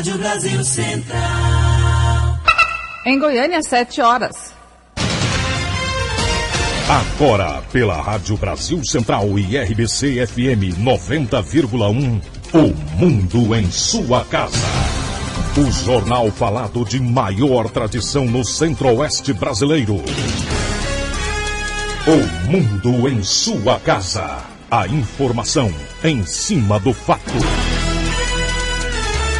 Rádio Brasil Central. Em Goiânia, 7 horas. Agora, pela Rádio Brasil Central e RBC FM 90,1, o Mundo em sua casa. O jornal falado de maior tradição no Centro-Oeste brasileiro. O Mundo em sua casa. A informação em cima do fato.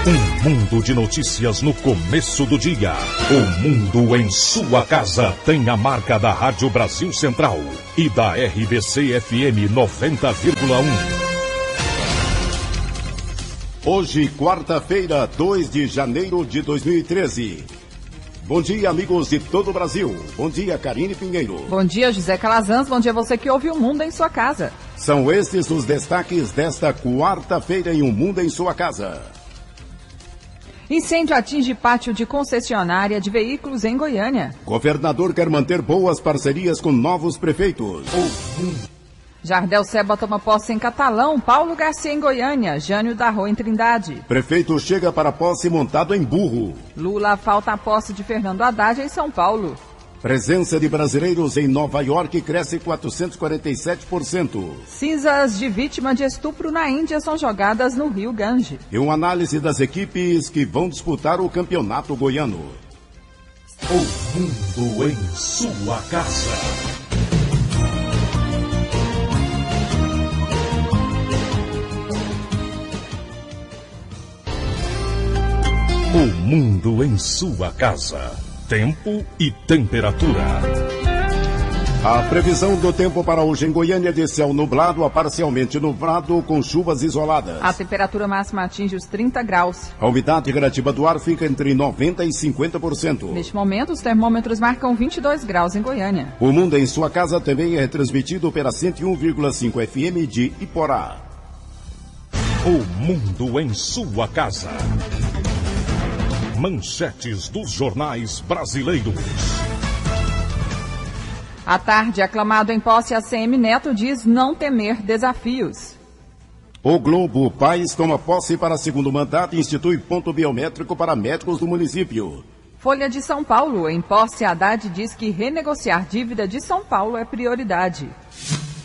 Um mundo de notícias no começo do dia. O Mundo em sua casa tem a marca da Rádio Brasil Central e da RBC FM 90,1. Hoje, quarta-feira, 2 de janeiro de 2013. Bom dia, amigos de todo o Brasil. Bom dia, Karine Pinheiro. Bom dia, José Calazans. Bom dia, você que ouve o Mundo em sua casa. São estes os destaques desta quarta-feira em Um Mundo em Sua Casa. Incêndio atinge pátio de concessionária de veículos em Goiânia. Governador quer manter boas parcerias com novos prefeitos. Jardel Seba toma posse em Catalão, Paulo Garcia em Goiânia, Jânio Darro em Trindade. Prefeito chega para posse montado em burro. Lula falta a posse de Fernando Haddad em São Paulo. Presença de brasileiros em Nova York cresce 447%. Cinzas de vítima de estupro na Índia são jogadas no rio Gange. E uma análise das equipes que vão disputar o campeonato goiano. O Mundo em sua casa. O Mundo em sua casa. Tempo e temperatura. A previsão do tempo para hoje em Goiânia é de céu nublado a parcialmente nublado com chuvas isoladas. A temperatura máxima atinge os 30 graus. A umidade relativa do ar fica entre 90% e 50%. Neste momento, os termômetros marcam 22 graus em Goiânia. O Mundo em sua casa também é transmitido pela 101,5 FM de Iporá. O Mundo em sua casa. Manchetes dos jornais brasileiros. À tarde, aclamado em posse, ACM Neto diz não temer desafios. O Globo, Paes toma posse para segundo mandato e institui ponto biométrico para médicos do município. Folha de São Paulo, em posse, Haddad diz que renegociar dívida de São Paulo é prioridade.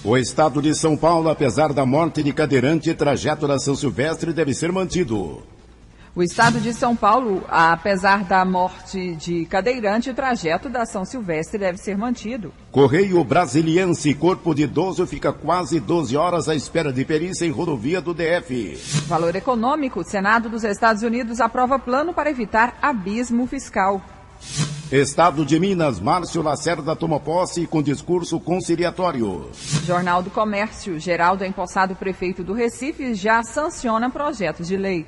O estado de São Paulo, apesar da morte de cadeirante, trajeto da São Silvestre deve ser mantido. O estado de São Paulo, apesar da morte de cadeirante, o trajeto da São Silvestre deve ser mantido. Correio Brasiliense, corpo de idoso fica quase 12 horas à espera de perícia em rodovia do DF. Valor econômico, o Senado dos Estados Unidos aprova plano para evitar abismo fiscal. Estado de Minas, Márcio Lacerda toma posse com discurso conciliatório. Jornal do Comércio, Geraldo Empossado, prefeito do Recife, já sanciona projetos de lei.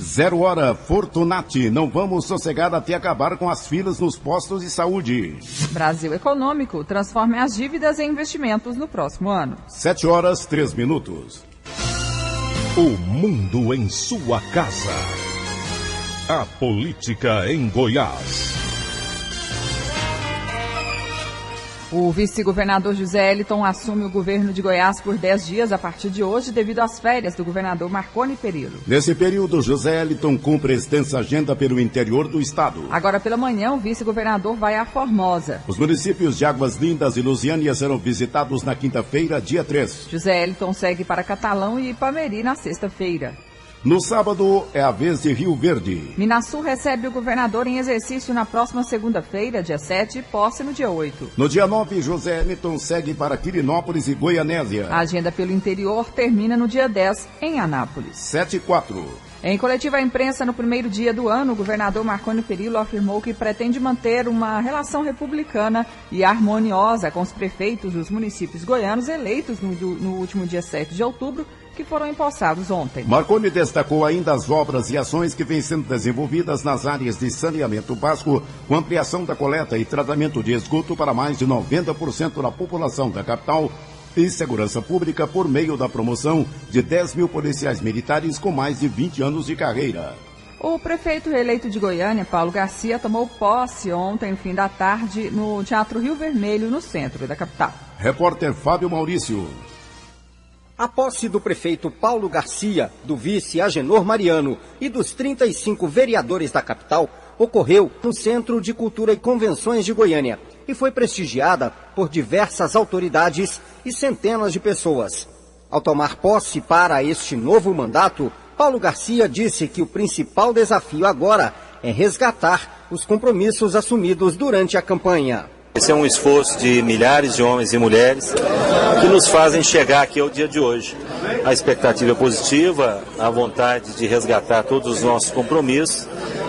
0 hora, Fortunati, não vamos sossegar até acabar com as filas nos postos de saúde. Brasil Econômico, transforme as dívidas em investimentos no próximo ano. 7 horas, 3 minutos. O Mundo em sua casa. A política em Goiás. O vice-governador José Eliton assume o governo de Goiás por 10 dias a partir de hoje, devido às férias do governador Marconi Perillo. Nesse período, José Eliton cumpre extensa agenda pelo interior do estado. Agora pela manhã, o vice-governador vai a Formosa. Os municípios de Águas Lindas e Lusiânia serão visitados na quinta-feira, dia 3. José Eliton segue para Catalão e Ipameri na sexta-feira. No sábado, é a vez de Rio Verde. Minasul recebe o governador em exercício na próxima segunda-feira, dia 7, e posse no dia 8. No dia 9, José Eliton segue para Quirinópolis e Goianésia. A agenda pelo interior termina no dia 10, em Anápolis. 7-4. Em coletiva à imprensa, no primeiro dia do ano, o governador Marconi Perillo afirmou que pretende manter uma relação republicana e harmoniosa com os prefeitos dos municípios goianos eleitos no último dia 7 de outubro, que foram empossados ontem. Marconi destacou ainda as obras e ações que vêm sendo desenvolvidas nas áreas de saneamento básico, com ampliação da coleta e tratamento de esgoto para mais de 90% da população da capital e segurança pública por meio da promoção de 10 mil policiais militares com mais de 20 anos de carreira. O prefeito reeleito de Goiânia, Paulo Garcia, tomou posse ontem, no fim da tarde, no Teatro Rio Vermelho, no centro da capital. Repórter Fábio Maurício. A posse do prefeito Paulo Garcia, do vice Agenor Mariano e dos 35 vereadores da capital ocorreu no Centro de Cultura e Convenções de Goiânia e foi prestigiada por diversas autoridades e centenas de pessoas. Ao tomar posse para este novo mandato, Paulo Garcia disse que o principal desafio agora é resgatar os compromissos assumidos durante a campanha. Esse é um esforço de milhares de homens e mulheres que nos fazem chegar aqui ao dia de hoje. A expectativa é positiva, a vontade de resgatar todos os nossos compromissos,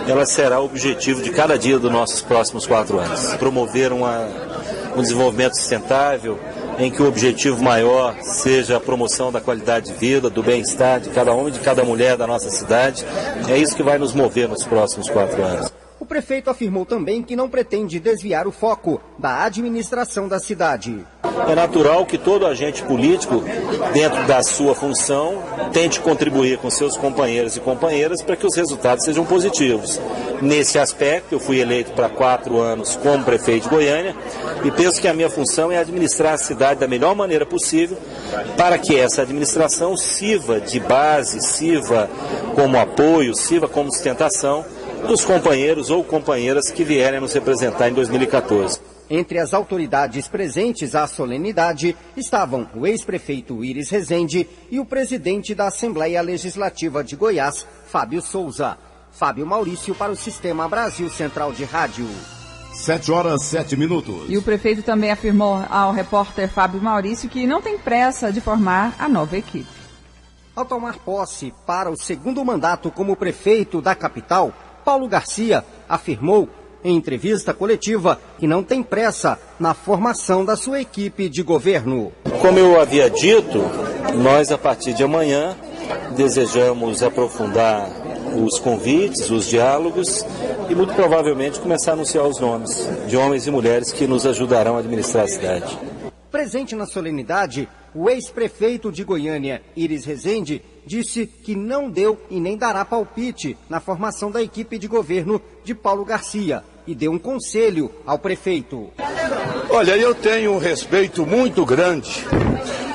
ela será o objetivo de cada dia dos nossos próximos 4 anos. Promover um desenvolvimento sustentável, em que o objetivo maior seja a promoção da qualidade de vida, do bem-estar de cada homem e de cada mulher da nossa cidade. É isso que vai nos mover nos próximos 4 anos. O prefeito afirmou também que não pretende desviar o foco da administração da cidade. É natural que todo agente político, dentro da sua função, tente contribuir com seus companheiros e companheiras para que os resultados sejam positivos. Nesse aspecto, eu fui eleito para 4 anos como prefeito de Goiânia e penso que a minha função é administrar a cidade da melhor maneira possível para que essa administração sirva de base, sirva como apoio, sirva como sustentação dos companheiros ou companheiras que vierem nos representar em 2014. Entre as autoridades presentes à solenidade estavam o ex-prefeito Iris Rezende e o presidente da Assembleia Legislativa de Goiás, Fábio Souza. Fábio Maurício para o Sistema Brasil Central de Rádio. 7h07. E o prefeito também afirmou ao repórter Fábio Maurício que não tem pressa de formar a nova equipe. Ao tomar posse para o segundo mandato como prefeito da capital, Paulo Garcia afirmou em entrevista coletiva que não tem pressa na formação da sua equipe de governo. Como eu havia dito, nós a partir de amanhã desejamos aprofundar os convites, os diálogos e muito provavelmente começar a anunciar os nomes de homens e mulheres que nos ajudarão a administrar a cidade. Presente na solenidade, o ex-prefeito de Goiânia, Iris Rezende, disse que não deu e nem dará palpite na formação da equipe de governo de Paulo Garcia e deu um conselho ao prefeito. Olha, eu tenho um respeito muito grande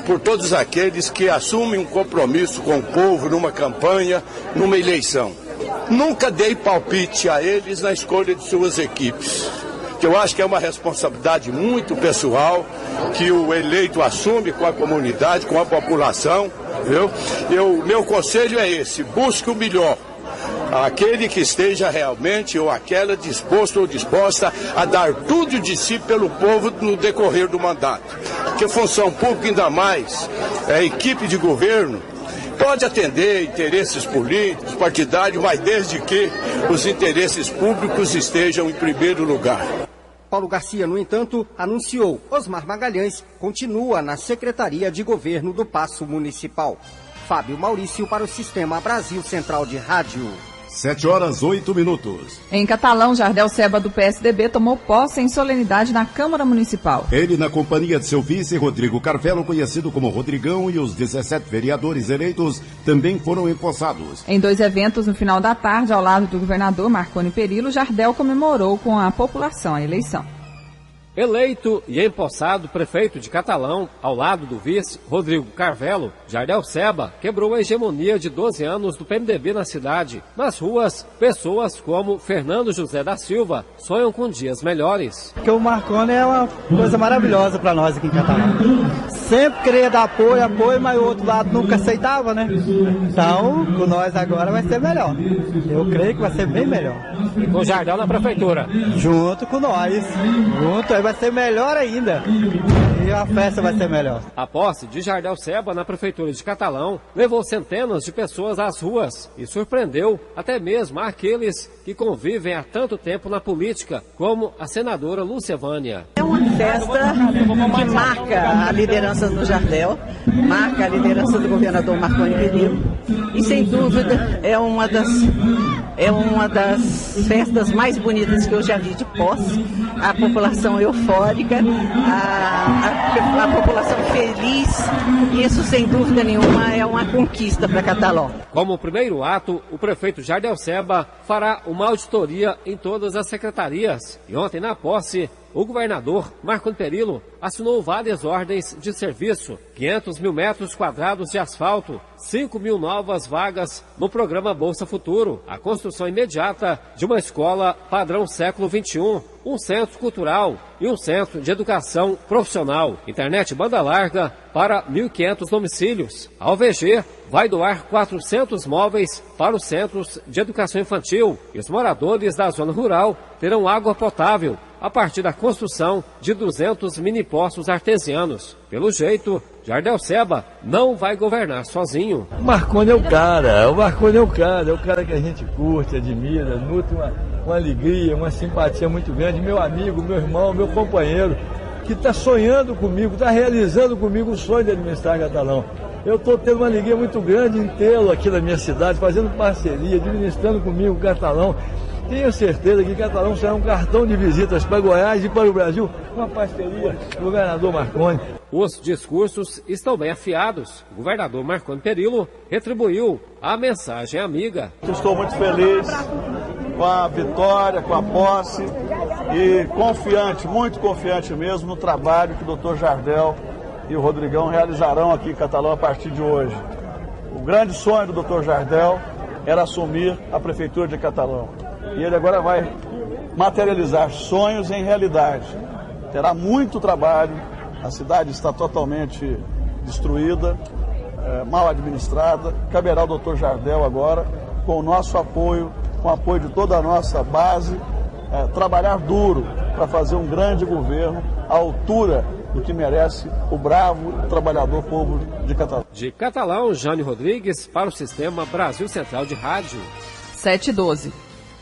por todos aqueles que assumem um compromisso com o povo numa campanha, numa eleição. Nunca dei palpite a eles na escolha de suas equipes, que eu acho que é uma responsabilidade muito pessoal que o eleito assume com a comunidade, com a população. Meu conselho é esse: busque o melhor, aquele que esteja realmente ou aquela disposto ou disposta a dar tudo de si pelo povo no decorrer do mandato. Porque função pública, ainda mais a equipe de governo, pode atender interesses políticos, partidários, mas desde que os interesses públicos estejam em primeiro lugar. Paulo Garcia, no entanto, anunciou: Osmar Magalhães continua na Secretaria de Governo do Paço Municipal. Fábio Maurício para o Sistema Brasil Central de Rádio. 7h08. Em Catalão, Jardel Seba, do PSDB, tomou posse em solenidade na Câmara Municipal. Ele, na companhia de seu vice, Rodrigo Carvelo, conhecido como Rodrigão, e os 17 vereadores eleitos também foram empossados. Em 2 eventos no final da tarde, ao lado do governador Marconi Perillo, Jardel comemorou com a população a eleição. Eleito e empossado prefeito de Catalão, ao lado do vice Rodrigo Carvelo, Jardel Seba quebrou a hegemonia de 12 anos do PMDB na cidade. Nas ruas, pessoas como Fernando José da Silva sonham com dias melhores. Porque o Marconi é uma coisa maravilhosa para nós aqui em Catalão. Sempre queria dar apoio, mas o outro lado nunca aceitava, né? Então, com nós agora vai ser melhor. Eu creio que vai ser bem melhor. E com o Jardel na prefeitura? Junto com nós. Junto, aí vai ser melhor ainda. E a festa vai ser melhor. A posse de Jardel Seba na prefeitura de Catalão levou centenas de pessoas às ruas e surpreendeu até mesmo aqueles que convivem há tanto tempo na política, como a senadora Lúcia Vânia. É uma festa que marca a liderança do Jardel, marca a liderança do governador Marconi Perillo e, sem dúvida, é uma das festas mais bonitas que eu já vi de posse. A população eufórica, a população feliz, e isso, sem dúvida nenhuma, é uma conquista para Catalão. Como primeiro ato, o prefeito Jardel Seba fará uma auditoria em todas as secretarias. E ontem, na posse, o governador Marconi Perillo assinou várias ordens de serviço, 500 mil metros quadrados de asfalto, 5 mil novas vagas no programa Bolsa Futuro, a construção imediata de uma escola padrão século XXI, um centro cultural e um centro de educação profissional, internet banda larga para 1.500 domicílios. A OVG vai doar 400 móveis para os centros de educação infantil e os moradores da zona rural terão água potável a partir da construção de 200 mini-poços artesianos. Pelo jeito, Jardel Seba não vai governar sozinho. O Marconi é o cara, é o cara que a gente curte, admira, nutre uma alegria, uma simpatia muito grande. Meu amigo, meu irmão, meu companheiro, que está sonhando comigo, está realizando comigo o sonho de administrar Catalão. Eu estou tendo uma alegria muito grande em tê-lo aqui na minha cidade, fazendo parceria, administrando comigo o Catalão. Tenho certeza que Catalão será um cartão de visitas para Goiás e para o Brasil, uma parceria do governador Marconi. Os discursos estão bem afiados. O governador Marconi Perillo retribuiu a mensagem amiga. Estou muito feliz com a vitória, com a posse e confiante, muito confiante mesmo no trabalho que o doutor Jardel e o Rodrigão realizarão aqui em Catalão a partir de hoje. O grande sonho do doutor Jardel era assumir a prefeitura de Catalão. E ele agora vai materializar sonhos em realidade. Terá muito trabalho, a cidade está totalmente destruída, mal administrada. Caberá ao doutor Jardel agora, com o nosso apoio, com o apoio de toda a nossa base, trabalhar duro para fazer um grande governo à altura do que merece o bravo e trabalhador povo de Catalão. De Catalão, Jânio Rodrigues, para o Sistema Brasil Central de Rádio. 7h12.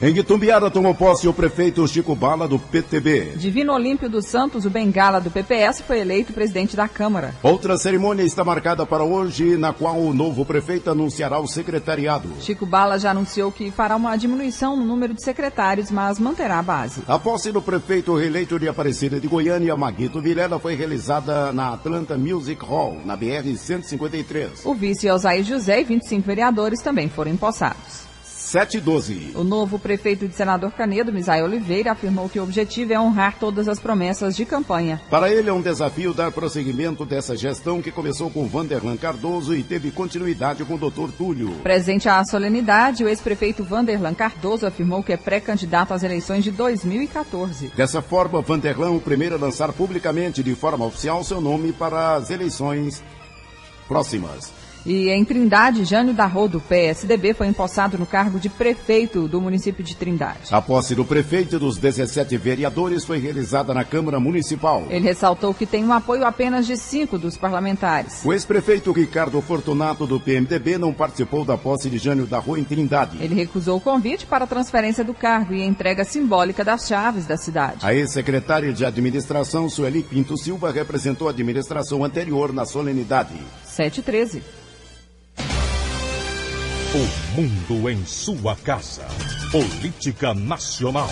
Em Itumbiara tomou posse o prefeito Chico Bala, do PTB. Divino Olímpio dos Santos, o Bengala, do PPS, foi eleito presidente da Câmara. Outra cerimônia está marcada para hoje, na qual o novo prefeito anunciará o secretariado. Chico Bala já anunciou que fará uma diminuição no número de secretários, mas manterá a base. A posse do prefeito reeleito de Aparecida de Goiânia, Maguito Vilela, foi realizada na Atlanta Music Hall, na BR-153. O vice Osair José e 25 vereadores também foram empossados. 7h12. O novo prefeito de Senador Canedo, Misael Oliveira, afirmou que o objetivo é honrar todas as promessas de campanha. Para ele é um desafio dar prosseguimento dessa gestão que começou com Vanderlan Cardoso e teve continuidade com o Dr. Túlio. Presente à solenidade, o ex-prefeito Vanderlan Cardoso afirmou que é pré-candidato às eleições de 2014. Dessa forma, Vanderlan, o primeiro a lançar publicamente de forma oficial seu nome para as eleições próximas. E em Trindade, Jânio Darro, do PSDB, foi empossado no cargo de prefeito do município de Trindade. A posse do prefeito e dos 17 vereadores foi realizada na Câmara Municipal. Ele ressaltou que tem um apoio apenas de 5 dos parlamentares. O ex-prefeito Ricardo Fortunato, do PMDB, não participou da posse de Jânio Darro em Trindade. Ele recusou o convite para a transferência do cargo e a entrega simbólica das chaves da cidade. A ex-secretária de administração, Sueli Pinto Silva, representou a administração anterior na solenidade. 7h13. O mundo em sua casa. Política nacional.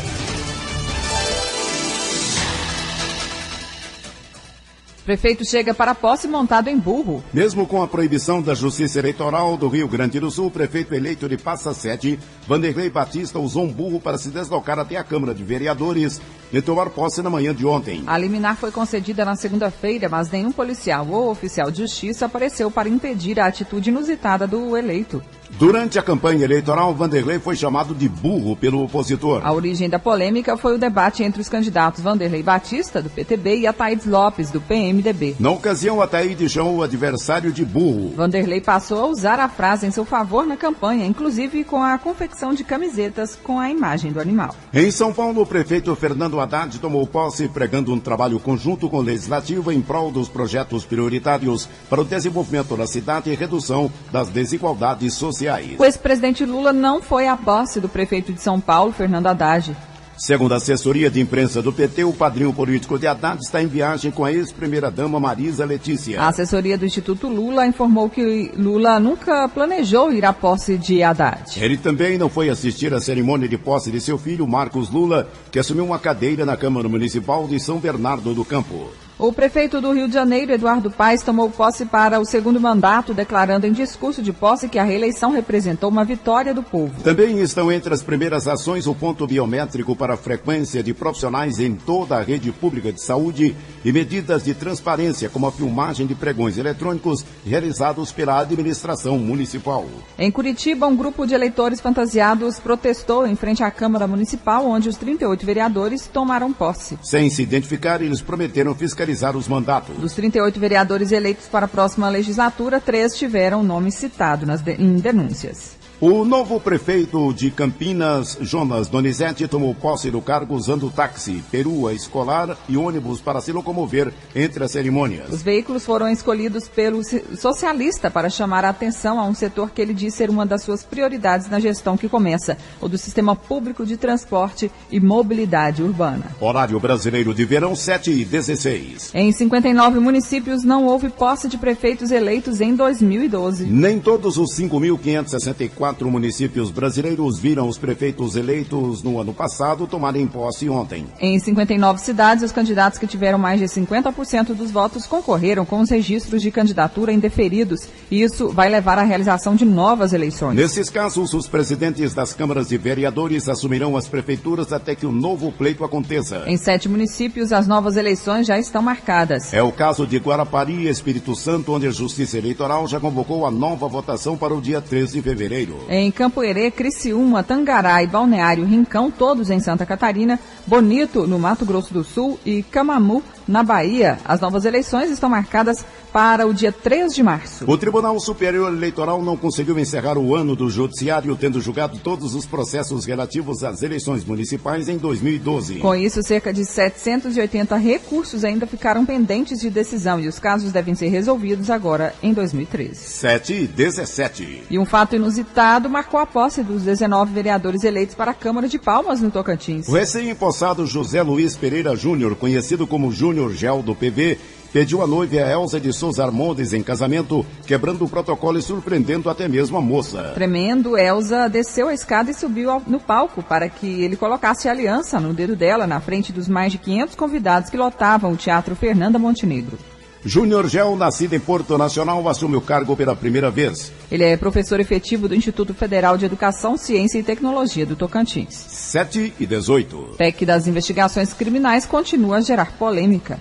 Prefeito chega para a posse montado em burro. Mesmo com a proibição da Justiça Eleitoral do Rio Grande do Sul, o prefeito eleito de Passa Sete, Vanderlei Batista, usou um burro para se deslocar até a Câmara de Vereadores e tomar posse na manhã de ontem. A liminar foi concedida na segunda-feira, mas nenhum policial ou oficial de justiça apareceu para impedir a atitude inusitada do eleito. Durante a campanha eleitoral, Vanderlei foi chamado de burro pelo opositor. A origem da polêmica foi o debate entre os candidatos Vanderlei Batista, do PTB, e Ataídes Lopes, do PMDB. Na ocasião, Ataídes chamou o adversário de burro. Vanderlei passou a usar a frase em seu favor na campanha, inclusive com a confecção de camisetas com a imagem do animal. Em São Paulo, o prefeito Fernando Haddad tomou posse, pregando um trabalho conjunto com o Legislativo em prol dos projetos prioritários para o desenvolvimento da cidade e redução das desigualdades sociais. O ex-presidente Lula não foi à posse do prefeito de São Paulo, Fernando Haddad. Segundo a assessoria de imprensa do PT, o padrinho político de Haddad está em viagem com a ex-primeira-dama Marisa Letícia. A assessoria do Instituto Lula informou que Lula nunca planejou ir à posse de Haddad. Ele também não foi assistir à cerimônia de posse de seu filho, Marcos Lula, que assumiu uma cadeira na Câmara Municipal de São Bernardo do Campo. O prefeito do Rio de Janeiro, Eduardo Paes, tomou posse para o segundo mandato, declarando em discurso de posse que a reeleição representou uma vitória do povo. Também estão entre as primeiras ações o ponto biométrico para a frequência de profissionais em toda a rede pública de saúde e medidas de transparência, como a filmagem de pregões eletrônicos realizados pela administração municipal. Em Curitiba, um grupo de eleitores fantasiados protestou em frente à Câmara Municipal, onde os 38 vereadores tomaram posse. Sem se identificar, eles prometeram fiscalizar os mandatos. Dos 38 vereadores eleitos para a próxima legislatura, 3 tiveram o nome citado em denúncias. O novo prefeito de Campinas, Jonas Donizete, tomou posse do cargo usando táxi, perua escolar e ônibus para se locomover entre as cerimônias. Os veículos foram escolhidos pelo socialista para chamar a atenção a um setor que ele diz ser uma das suas prioridades na gestão que começa, o do sistema público de transporte e mobilidade urbana. Horário brasileiro de verão, 7h16. Em 59 municípios não houve posse de prefeitos eleitos em 2012. Nem todos os 5.564 municípios brasileiros viram os prefeitos eleitos no ano passado tomarem posse ontem. Em 59 cidades, os candidatos que tiveram mais de 50% dos votos concorreram com os registros de candidatura indeferidos, e isso vai levar à realização de novas eleições. Nesses casos, os presidentes das câmaras de vereadores assumirão as prefeituras até que o novo pleito aconteça. Em 7 municípios, as novas eleições já estão marcadas. É o caso de Guarapari e Espírito Santo, onde a Justiça Eleitoral já convocou a nova votação para o dia 13 de fevereiro. Em Campoerê, Criciúma, Tangará e Balneário Rincão, todos em Santa Catarina, Bonito, no Mato Grosso do Sul, e Camamu, na Bahia. As novas eleições estão marcadas para o dia 3 de março. O Tribunal Superior Eleitoral não conseguiu encerrar o ano do Judiciário, tendo julgado todos os processos relativos às eleições municipais em 2012. Com isso, cerca de 780 recursos ainda ficaram pendentes de decisão e os casos devem ser resolvidos agora em 2013. 7h17. E um fato inusitado marcou a posse dos 19 vereadores eleitos para a Câmara de Palmas, no Tocantins. O recém-empossado José Luiz Pereira Júnior, conhecido como Júnior Gel do PV, pediu a noiva Elza de Souza Armondes em casamento, quebrando o protocolo e surpreendendo até mesmo a moça. Tremendo, Elza desceu a escada e subiu no palco para que ele colocasse a aliança no dedo dela, na frente dos mais de 500 convidados que lotavam o Teatro Fernanda Montenegro. Júnior Gel, nascido em Porto Nacional, assume o cargo pela primeira vez. Ele é professor efetivo do Instituto Federal de Educação, Ciência e Tecnologia do Tocantins. 7h18. PEC das investigações criminais continua a gerar polêmica.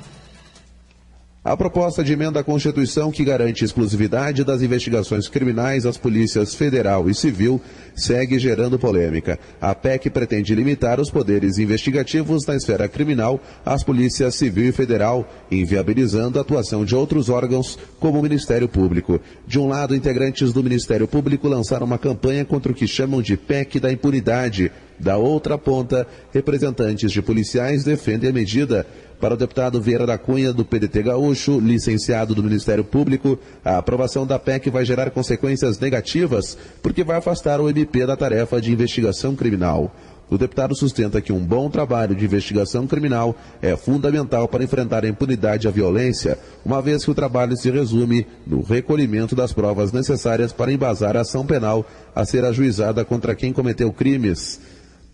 A proposta de emenda à Constituição que garante exclusividade das investigações criminais às polícias federal e civil segue gerando polêmica. A PEC pretende limitar os poderes investigativos na esfera criminal às polícias civil e federal, inviabilizando a atuação de outros órgãos, como o Ministério Público. De um lado, integrantes do Ministério Público lançaram uma campanha contra o que chamam de PEC da impunidade. Da outra ponta, representantes de policiais defendem a medida. Para o deputado Vieira da Cunha, do PDT Gaúcho, licenciado do Ministério Público, a aprovação da PEC vai gerar consequências negativas, porque vai afastar o MP da tarefa de investigação criminal. O deputado sustenta que um bom trabalho de investigação criminal é fundamental para enfrentar a impunidade e a violência, uma vez que o trabalho se resume no recolhimento das provas necessárias para embasar a ação penal a ser ajuizada contra quem cometeu crimes.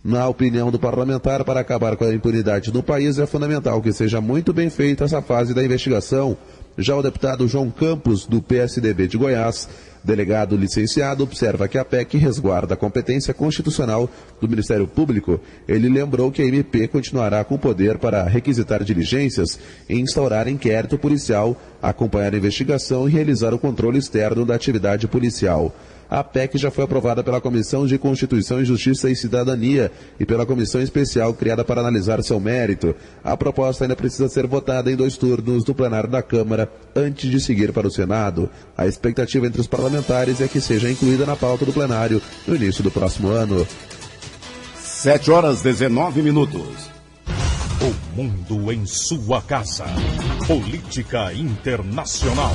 Na opinião do parlamentar, para acabar com a impunidade no país, é fundamental que seja muito bem feita essa fase da investigação. Já o deputado João Campos, do PSDB de Goiás, delegado licenciado, observa que a PEC resguarda a competência constitucional do Ministério Público. Ele lembrou que a MP continuará com poder para requisitar diligências e instaurar inquérito policial, acompanhar a investigação e realizar o controle externo da atividade policial. A PEC já foi aprovada pela Comissão de Constituição e Justiça e Cidadania e pela Comissão Especial criada para analisar seu mérito. A proposta ainda precisa ser votada em 2 turnos no plenário da Câmara antes de seguir para o Senado. A expectativa entre os parlamentares é que seja incluída na pauta do plenário no início do próximo ano. 7h19. O mundo em sua casa. Política internacional.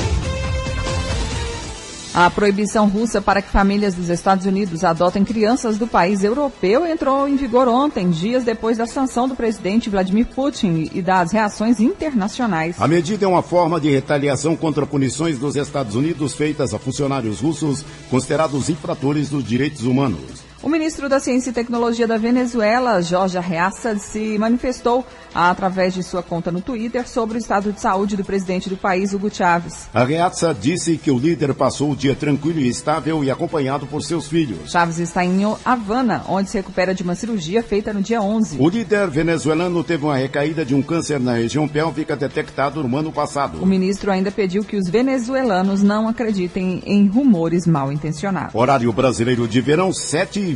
A proibição russa para que famílias dos Estados Unidos adotem crianças do país europeu entrou em vigor ontem, dias depois da sanção do presidente Vladimir Putin e das reações internacionais. A medida é uma forma de retaliação contra punições dos Estados Unidos feitas a funcionários russos considerados infratores dos direitos humanos. O ministro da Ciência e Tecnologia da Venezuela, Jorge Arreaça, se manifestou através de sua conta no Twitter sobre o estado de saúde do presidente do país, Hugo Chávez. Arreaça disse que o líder passou o dia tranquilo e estável e acompanhado por seus filhos. Chávez está em Havana, onde se recupera de uma cirurgia feita no dia 11. O líder venezuelano teve uma recaída de um câncer na região pélvica detectado no ano passado. O ministro ainda pediu que os venezuelanos não acreditem em rumores mal intencionados. Horário brasileiro de verão, 7h20.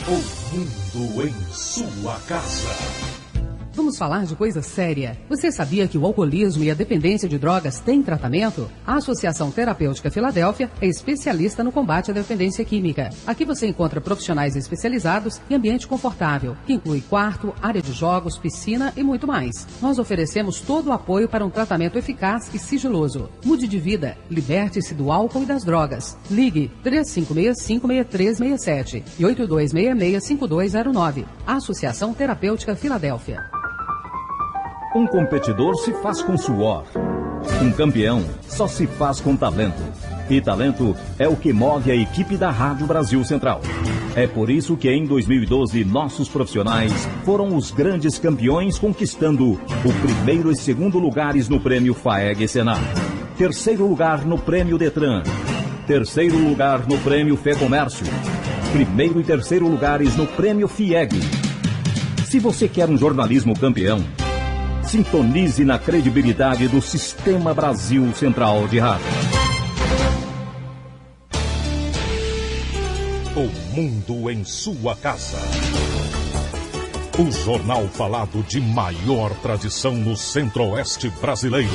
O mundo em sua casa. Vamos falar de coisa séria. Você sabia que o alcoolismo e a dependência de drogas têm tratamento? A Associação Terapêutica Filadélfia é especialista no combate à dependência química. Aqui você encontra profissionais especializados e ambiente confortável, que inclui quarto, área de jogos, piscina e muito mais. Nós oferecemos todo o apoio para um tratamento eficaz e sigiloso. Mude de vida, liberte-se do álcool e das drogas. Ligue 3565-6367 e 8266-5209. Associação Terapêutica Filadélfia. Um competidor se faz com suor. Um campeão só se faz com talento. E talento é o que move a equipe da Rádio Brasil Central. É por isso que em 2012 nossos profissionais foram os grandes campeões, conquistando o primeiro e segundo lugares no prêmio FAEG Senar. Terceiro lugar no prêmio Detran. Terceiro lugar no prêmio FEComércio. Primeiro e terceiro lugares no prêmio FIEG. Se você quer um jornalismo campeão, sintonize na credibilidade do Sistema Brasil Central de Rádio. O mundo em sua casa. O jornal falado de maior tradição no Centro-Oeste brasileiro.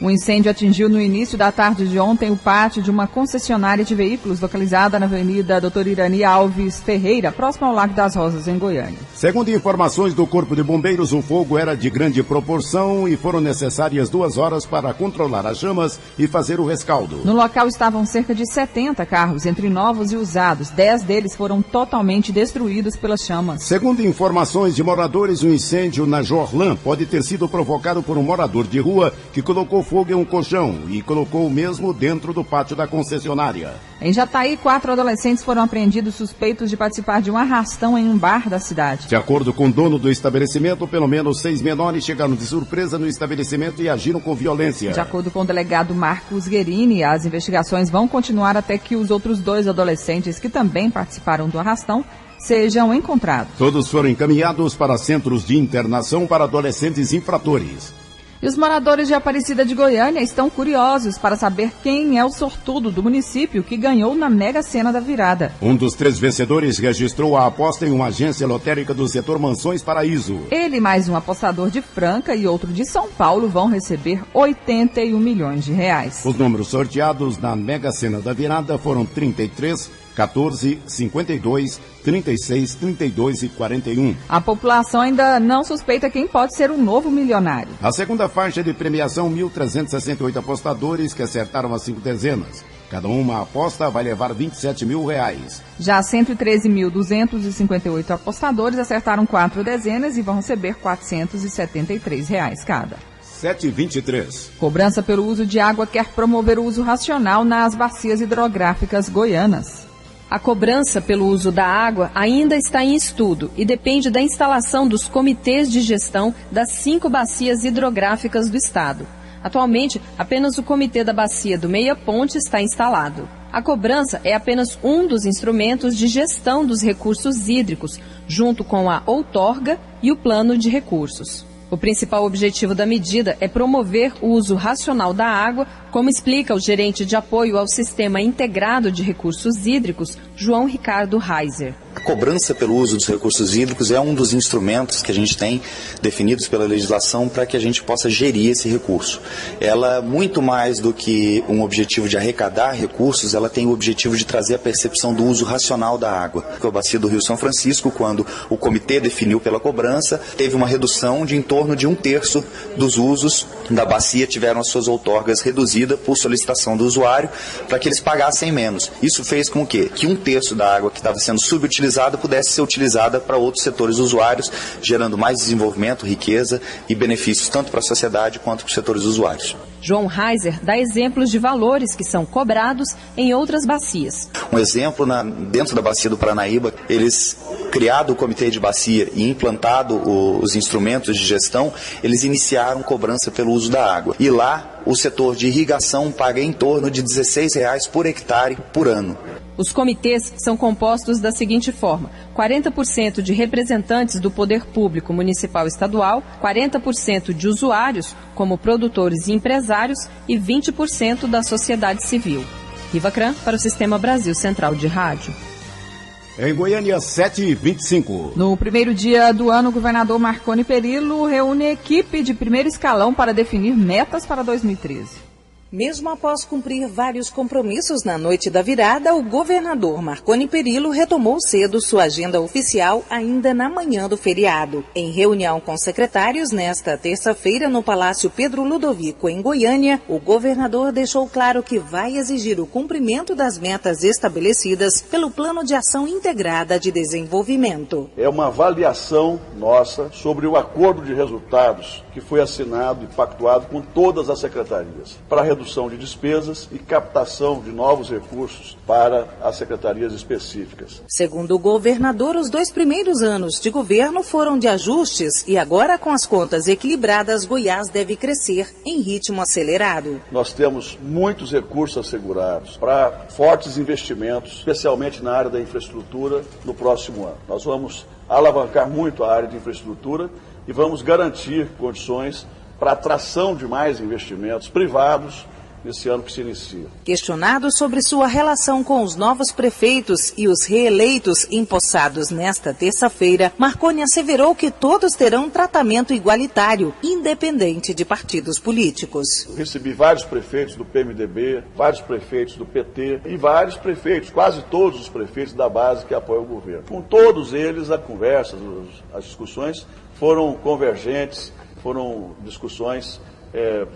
Um incêndio atingiu no início da tarde de ontem o pátio de uma concessionária de veículos localizada na Avenida Dr. Irani Alves Ferreira, próximo ao Lago das Rosas, em Goiânia. Segundo informações do Corpo de Bombeiros, o fogo era de grande proporção e foram necessárias 2 horas para controlar as chamas e fazer o rescaldo. No local estavam cerca de 70 carros, entre novos e usados. 10 deles foram totalmente destruídos pelas chamas. Segundo informações de moradores, o incêndio na Jorlã pode ter sido provocado por um morador de rua que colocou fogo em um colchão e colocou o mesmo dentro do pátio da concessionária. Em Jataí, 4 adolescentes foram apreendidos suspeitos de participar de um arrastão em um bar da cidade. De acordo com o dono do estabelecimento, pelo menos 6 menores chegaram de surpresa no estabelecimento e agiram com violência. De acordo com o delegado Marcos Guerini, as investigações vão continuar até que os outros 2 adolescentes que também participaram do arrastão sejam encontrados. Todos foram encaminhados para centros de internação para adolescentes infratores. E os moradores de Aparecida de Goiânia estão curiosos para saber quem é o sortudo do município que ganhou na Mega Sena da Virada. Um dos 3 vencedores registrou a aposta em uma agência lotérica do setor Mansões Paraíso. Ele mais um apostador de Franca e outro de São Paulo vão receber 81 milhões de reais. Os números sorteados na Mega Sena da Virada foram 33, 14, 52, 36, 32 e 41. A população ainda não suspeita quem pode ser o novo milionário. A segunda faixa de premiação, 1.368 apostadores que acertaram as 5 dezenas. Cada uma aposta vai levar 27 mil reais. Já 113.258 apostadores acertaram 4 dezenas e vão receber 473 reais cada. 7h23. Cobrança pelo uso de água quer promover o uso racional nas bacias hidrográficas goianas. A cobrança pelo uso da água ainda está em estudo e depende da instalação dos comitês de gestão das 5 bacias hidrográficas do estado. Atualmente, apenas o comitê da bacia do Meia Ponte está instalado. A cobrança é apenas um dos instrumentos de gestão dos recursos hídricos, junto com a outorga e o plano de recursos. O principal objetivo da medida é promover o uso racional da água, como explica o gerente de apoio ao Sistema Integrado de Recursos Hídricos, João Ricardo Reiser. A cobrança pelo uso dos recursos hídricos é um dos instrumentos que a gente tem definidos pela legislação para que a gente possa gerir esse recurso. Ela, muito mais do que um objetivo de arrecadar recursos, ela tem o objetivo de trazer a percepção do uso racional da água. A bacia do Rio São Francisco, quando o comitê definiu pela cobrança, teve uma redução de em torno de 1/3 dos usos da bacia tiveram as suas outorgas reduzidas por solicitação do usuário para que eles pagassem menos. Isso fez com que 1/3 da água que estava sendo subutilizada pudesse ser utilizada para outros setores usuários, gerando mais desenvolvimento, riqueza e benefícios tanto para a sociedade quanto para os setores usuários. João Reiser dá exemplos de valores que são cobrados em outras bacias. Um exemplo, dentro da bacia do Paranaíba, eles criado o comitê de bacia e implantado os instrumentos de gestão, eles iniciaram cobrança pelo uso da água. E lá, o setor de irrigação paga em torno de R$16 por hectare por ano. Os comitês são compostos da seguinte forma: 40% de representantes do poder público municipal e estadual, 40% de usuários, como produtores e empresários, e 20% da sociedade civil. Riva Cran para o Sistema Brasil Central de Rádio. Em Goiânia, 7h25. No primeiro dia do ano, o governador Marconi Perillo reúne a equipe de primeiro escalão para definir metas para 2013. Mesmo após cumprir vários compromissos na noite da virada, o governador Marconi Perillo retomou cedo sua agenda oficial ainda na manhã do feriado. Em reunião com secretários nesta terça-feira no Palácio Pedro Ludovico, em Goiânia, o governador deixou claro que vai exigir o cumprimento das metas estabelecidas pelo Plano de Ação Integrada de Desenvolvimento. É uma avaliação nossa sobre o acordo de resultados que foi assinado e pactuado com todas as secretarias, para redução de despesas e captação de novos recursos para as secretarias específicas. Segundo o governador, os 2 primeiros anos de governo foram de ajustes e agora, com as contas equilibradas, Goiás deve crescer em ritmo acelerado. Nós temos muitos recursos assegurados para fortes investimentos, especialmente na área da infraestrutura, no próximo ano. Nós vamos alavancar muito a área de infraestrutura e vamos garantir condições para atração de mais investimentos privados nesse ano que se inicia. Questionado sobre sua relação com os novos prefeitos e os reeleitos empossados nesta terça-feira, Marconi asseverou que todos terão tratamento igualitário, independente de partidos políticos. Eu recebi vários prefeitos do PMDB, vários prefeitos do PT e vários prefeitos, quase todos os prefeitos da base que apoiam o governo. Com todos eles, a conversa, as discussões foram convergentes, foram discussões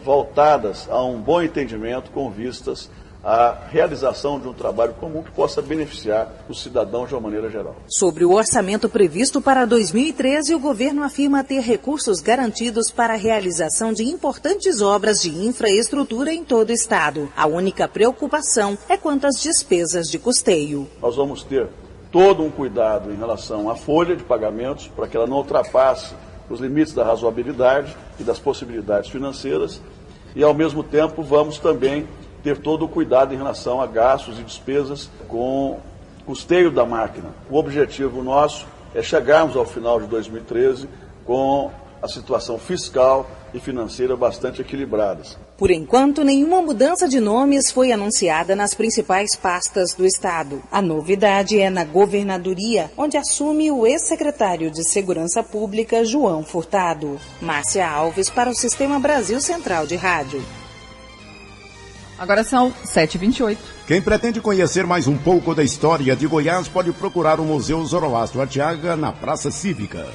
voltadas a um bom entendimento com vistas à realização de um trabalho comum que possa beneficiar os cidadãos de uma maneira geral. Sobre o orçamento previsto para 2013, o governo afirma ter recursos garantidos para a realização de importantes obras de infraestrutura em todo o estado. A única preocupação é quanto às despesas de custeio. Nós vamos ter todo um cuidado em relação à folha de pagamentos para que ela não ultrapasse os limites da razoabilidade e das possibilidades financeiras e, ao mesmo tempo, vamos também ter todo o cuidado em relação a gastos e despesas com custeio da máquina. O objetivo nosso é chegarmos ao final de 2013 com a situação fiscal e financeira bastante equilibradas. Por enquanto, nenhuma mudança de nomes foi anunciada nas principais pastas do estado. A novidade é na governadoria, onde assume o ex-secretário de Segurança Pública, João Furtado. Márcia Alves para o Sistema Brasil Central de Rádio. Agora são 7h28. Quem pretende conhecer mais um pouco da história de Goiás pode procurar o Museu Zoroastro Arteaga na Praça Cívica.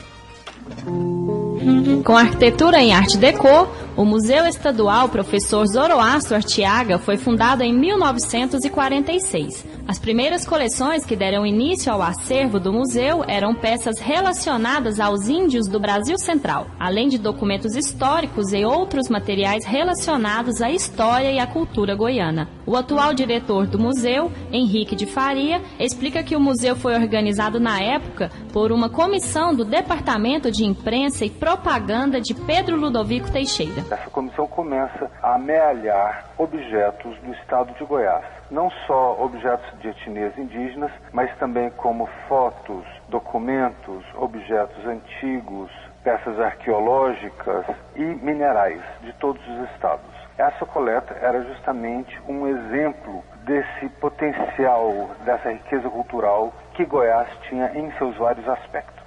Com arquitetura em Art Deco, o Museu Estadual Professor Zoroastro Arteaga foi fundado em 1946. As primeiras coleções que deram início ao acervo do museu eram peças relacionadas aos índios do Brasil Central, além de documentos históricos e outros materiais relacionados à história e à cultura goiana. O atual diretor do museu, Henrique de Faria, explica que o museu foi organizado na época por uma comissão do Departamento de Imprensa e Propaganda de Pedro Ludovico Teixeira. Essa comissão começa a amealhar objetos do estado de Goiás. Não só objetos de etnias indígenas, mas também como fotos, documentos, objetos antigos, peças arqueológicas e minerais de todos os estados. Essa coleta era justamente um exemplo desse potencial, dessa riqueza cultural que Goiás tinha em seus vários aspectos.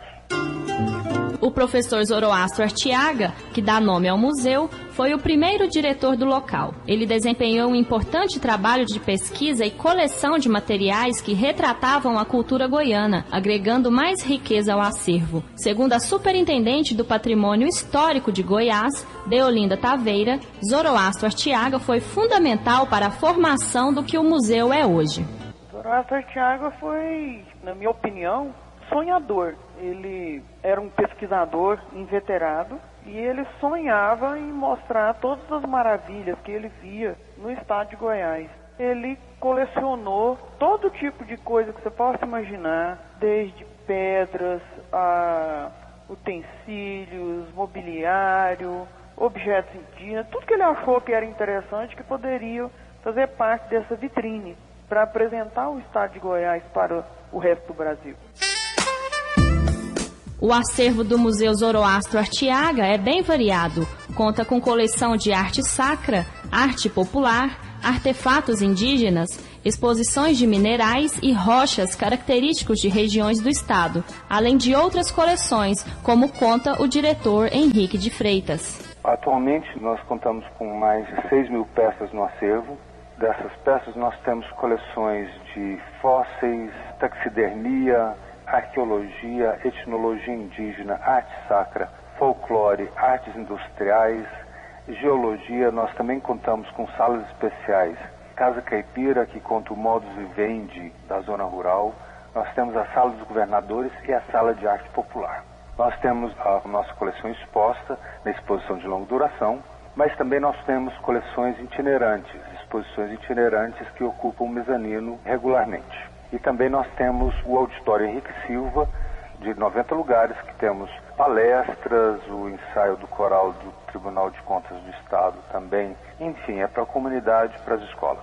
O professor Zoroastro Arteaga, que dá nome ao museu, foi o primeiro diretor do local. Ele desempenhou um importante trabalho de pesquisa e coleção de materiais que retratavam a cultura goiana, agregando mais riqueza ao acervo. Segundo a superintendente do Patrimônio Histórico de Goiás, Deolinda Taveira, Zoroastro Arteaga foi fundamental para a formação do que o museu é hoje. Zoroastro Arteaga foi, na minha opinião, sonhador. Ele era um pesquisador inveterado e ele sonhava em mostrar todas as maravilhas que ele via no estado de Goiás. Ele colecionou todo tipo de coisa que você possa imaginar, desde pedras a utensílios, mobiliário, objetos indígenas, tudo que ele achou que era interessante, que poderia fazer parte dessa vitrine para apresentar o estado de Goiás para o resto do Brasil. O acervo do Museu Zoroastro Artiaga é bem variado. Conta com coleção de arte sacra, arte popular, artefatos indígenas, exposições de minerais e rochas característicos de regiões do estado, além de outras coleções, como conta o diretor Henrique de Freitas. Atualmente nós contamos com mais de 6.000 peças no acervo. Dessas peças nós temos coleções de fósseis, taxidermia, arqueologia, etnologia indígena, arte sacra, folclore, artes industriais, geologia. Nós também contamos com salas especiais. Casa Caipira, que conta o modus vivendi da zona rural. Nós temos a Sala dos Governadores e a Sala de Arte Popular. Nós temos a nossa coleção exposta na exposição de longa duração, mas também nós temos coleções itinerantes, exposições itinerantes que ocupam o mezanino regularmente. E também nós temos o Auditório Henrique Silva, de 90 lugares, que temos palestras, o ensaio do coral do Tribunal de Contas do Estado também. Enfim, é para a comunidade, para as escolas.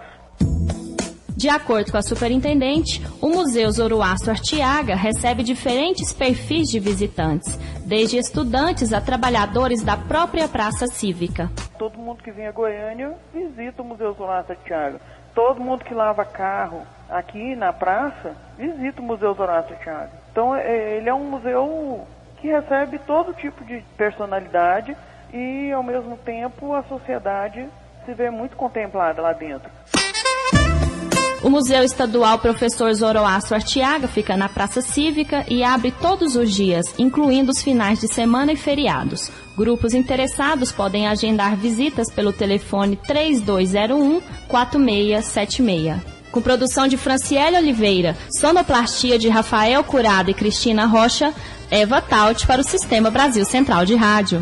De acordo com a superintendente, o Museu Zoroastro Artiaga recebe diferentes perfis de visitantes, desde estudantes a trabalhadores da própria praça cívica. Todo mundo que vem a Goiânia visita o Museu Zoroastro Artiaga. Todo mundo que lava carro aqui na praça visita o Museu Zoroastro Artiaga. Então ele é um museu que recebe todo tipo de personalidade e, ao mesmo tempo, a sociedade se vê muito contemplada lá dentro. O Museu Estadual Professor Zoroastro Artiaga fica na Praça Cívica e abre todos os dias, incluindo os finais de semana e feriados. Grupos interessados podem agendar visitas pelo telefone 3201-4676. Com produção de Franciele Oliveira, sonoplastia de Rafael Curado e Cristina Rocha, Eva Taut para o Sistema Brasil Central de Rádio.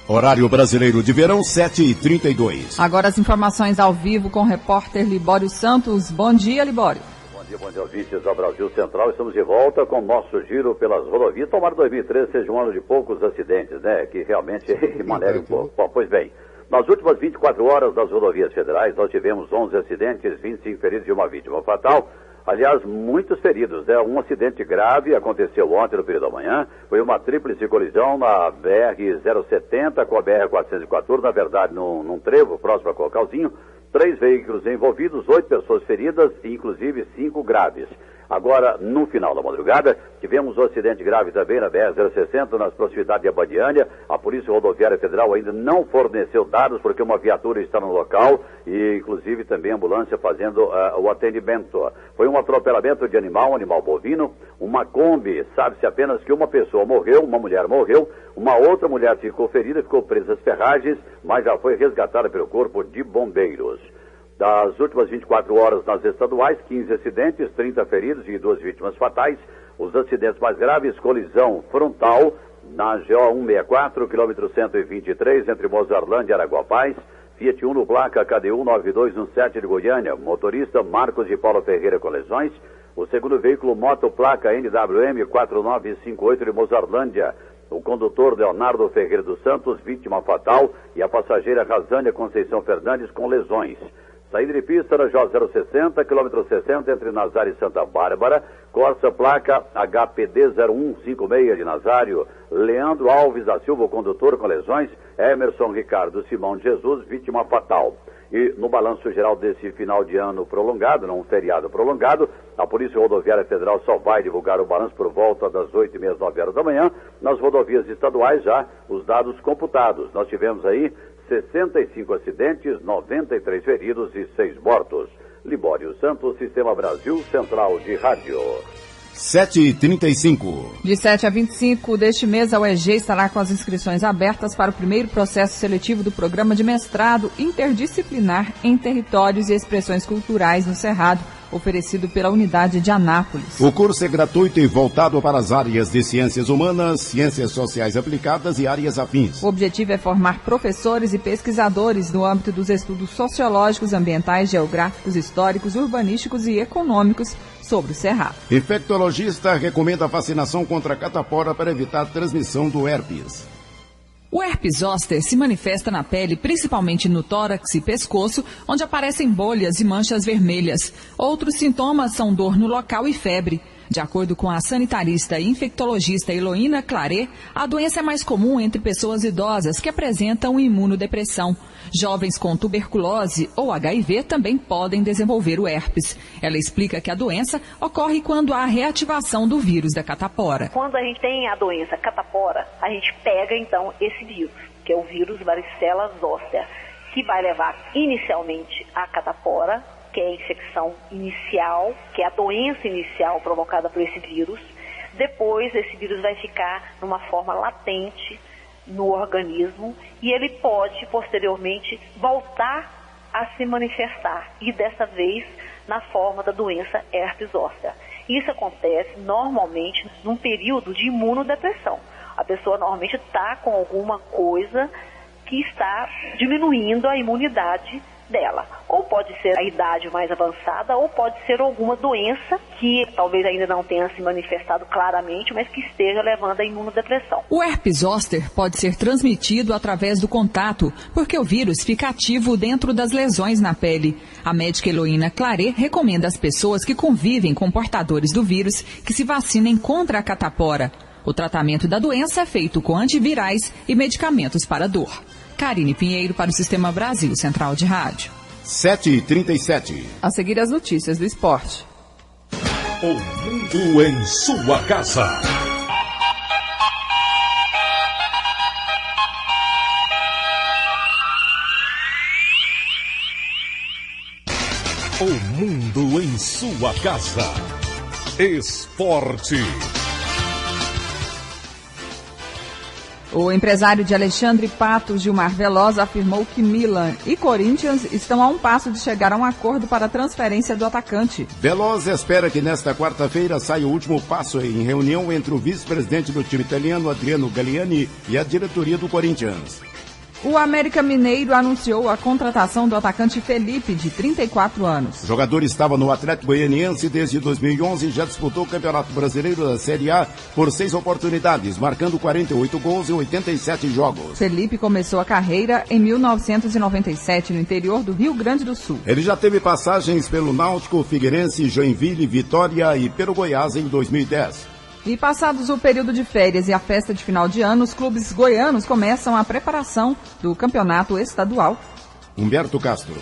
Horário brasileiro de verão, 7h32. Agora as informações ao vivo com o repórter Libório Santos. Bom dia, Libório. Bom dia, ouvintes da Brasil Central. Estamos de volta com o nosso giro pelas rodovias. Tomara 2013 seja um ano de poucos acidentes, né? Que realmente maneira um pouco. Bom, pois bem, nas últimas 24 horas das rodovias federais, nós tivemos 11 acidentes, 25 feridos e uma vítima fatal. Aliás, muitos feridos, né? Um acidente grave aconteceu ontem no período da manhã. Foi uma tríplice colisão na BR-070 com a BR-414, na verdade, num trevo próximo a Cocalzinho. 3 veículos envolvidos, 8 pessoas feridas, inclusive 5 graves. Agora, no final da madrugada, tivemos um acidente grave também na BR-060, nas proximidades de Abadiânia. A Polícia Rodoviária Federal ainda não forneceu dados, porque uma viatura está no local e, inclusive, também a ambulância fazendo o atendimento. Foi um atropelamento de animal bovino, uma Kombi. Sabe-se apenas que uma pessoa morreu, uma mulher morreu, uma outra mulher ficou ferida, ficou presa às ferragens, mas já foi resgatada pelo Corpo de Bombeiros. Das últimas 24 horas nas estaduais, 15 acidentes, 30 feridos e 2 vítimas fatais. Os acidentes mais graves, colisão frontal na GO 164, quilômetro 123, entre Mozarlândia e Araguapaz. Fiat Uno, placa KDU 9217 de Goiânia. Motorista Marcos de Paulo Ferreira com lesões. O segundo veículo, moto, placa NWM 4958 de Mozarlândia. O condutor Leonardo Ferreira dos Santos, vítima fatal. E a passageira Razânia Conceição Fernandes com lesões. Saída de pista na J060, quilômetro 60, entre Nazário e Santa Bárbara. Corsa, placa HPD 0156 de Nazário. Leandro Alves da Silva, o condutor com lesões. Emerson Ricardo Simão de Jesus, vítima fatal. E no balanço geral desse final de ano prolongado, não um feriado prolongado, a Polícia Rodoviária Federal só vai divulgar o balanço por volta das 8h30, 9 horas da manhã. Nas rodovias estaduais já os dados computados. Nós tivemos aí 65 acidentes, 93 feridos e 6 mortos. Libório Santos, Sistema Brasil Central de Rádio. 7h35. De 7 a 25 deste mês, a UEG estará com as inscrições abertas para o primeiro processo seletivo do programa de mestrado interdisciplinar em territórios e expressões culturais no Cerrado, oferecido pela unidade de Anápolis. O curso é gratuito e voltado para as áreas de ciências humanas, ciências sociais aplicadas e áreas afins. O objetivo é formar professores e pesquisadores no âmbito dos estudos sociológicos, ambientais, geográficos, históricos, urbanísticos e econômicos sobre o Cerrado. Infectologista recomenda a vacinação contra a catapora para evitar a transmissão do herpes. O herpes zoster se manifesta na pele, principalmente no tórax e pescoço, onde aparecem bolhas e manchas vermelhas. Outros sintomas são dor no local e febre. De acordo com a sanitarista e infectologista Heloína Claret, a doença é mais comum entre pessoas idosas que apresentam imunodepressão. Jovens com tuberculose ou HIV também podem desenvolver o herpes. Ela explica que a doença ocorre quando há reativação do vírus da catapora. Quando a gente tem a doença catapora, a gente pega então esse vírus, que é o vírus varicela zoster, que vai levar inicialmente a catapora, que é a infecção inicial, que é a doença inicial provocada por esse vírus. Depois, esse vírus vai ficar numa forma latente no organismo e ele pode, posteriormente, voltar a se manifestar, e dessa vez na forma da doença herpes zoster. Isso acontece normalmente num período de imunodepressão. A pessoa normalmente está com alguma coisa que está diminuindo a imunidade dela. Ou pode ser a idade mais avançada, ou pode ser alguma doença que talvez ainda não tenha se manifestado claramente, mas que esteja levando à imunodepressão. O herpes zoster pode ser transmitido através do contato, porque o vírus fica ativo dentro das lesões na pele. A médica Heloína Claret recomenda às pessoas que convivem com portadores do vírus que se vacinem contra a catapora. O tratamento da doença é feito com antivirais e medicamentos para dor. Karine Pinheiro para o Sistema Brasil Central de Rádio. 7h37. A seguir as notícias do esporte. O mundo em sua casa. O mundo em sua casa. Esporte. O empresário de Alexandre Patos, Gilmar Veloz, afirmou que Milan e Corinthians estão a um passo de chegar a um acordo para a transferência do atacante. Veloz espera que nesta quarta-feira saia o último passo em reunião entre o vice-presidente do time italiano, Adriano Galliani, e a diretoria do Corinthians. O América Mineiro anunciou a contratação do atacante Felipe, de 34 anos. O jogador estava no Atlético Goianiense desde 2011 e já disputou o Campeonato Brasileiro da Série A por 6 oportunidades, marcando 48 gols em 87 jogos. Felipe começou a carreira em 1997 no interior do Rio Grande do Sul. Ele já teve passagens pelo Náutico, Figueirense, Joinville, Vitória e pelo Goiás em 2010. E passados o período de férias e a festa de final de ano, os clubes goianos começam a preparação do campeonato estadual. Humberto Castro.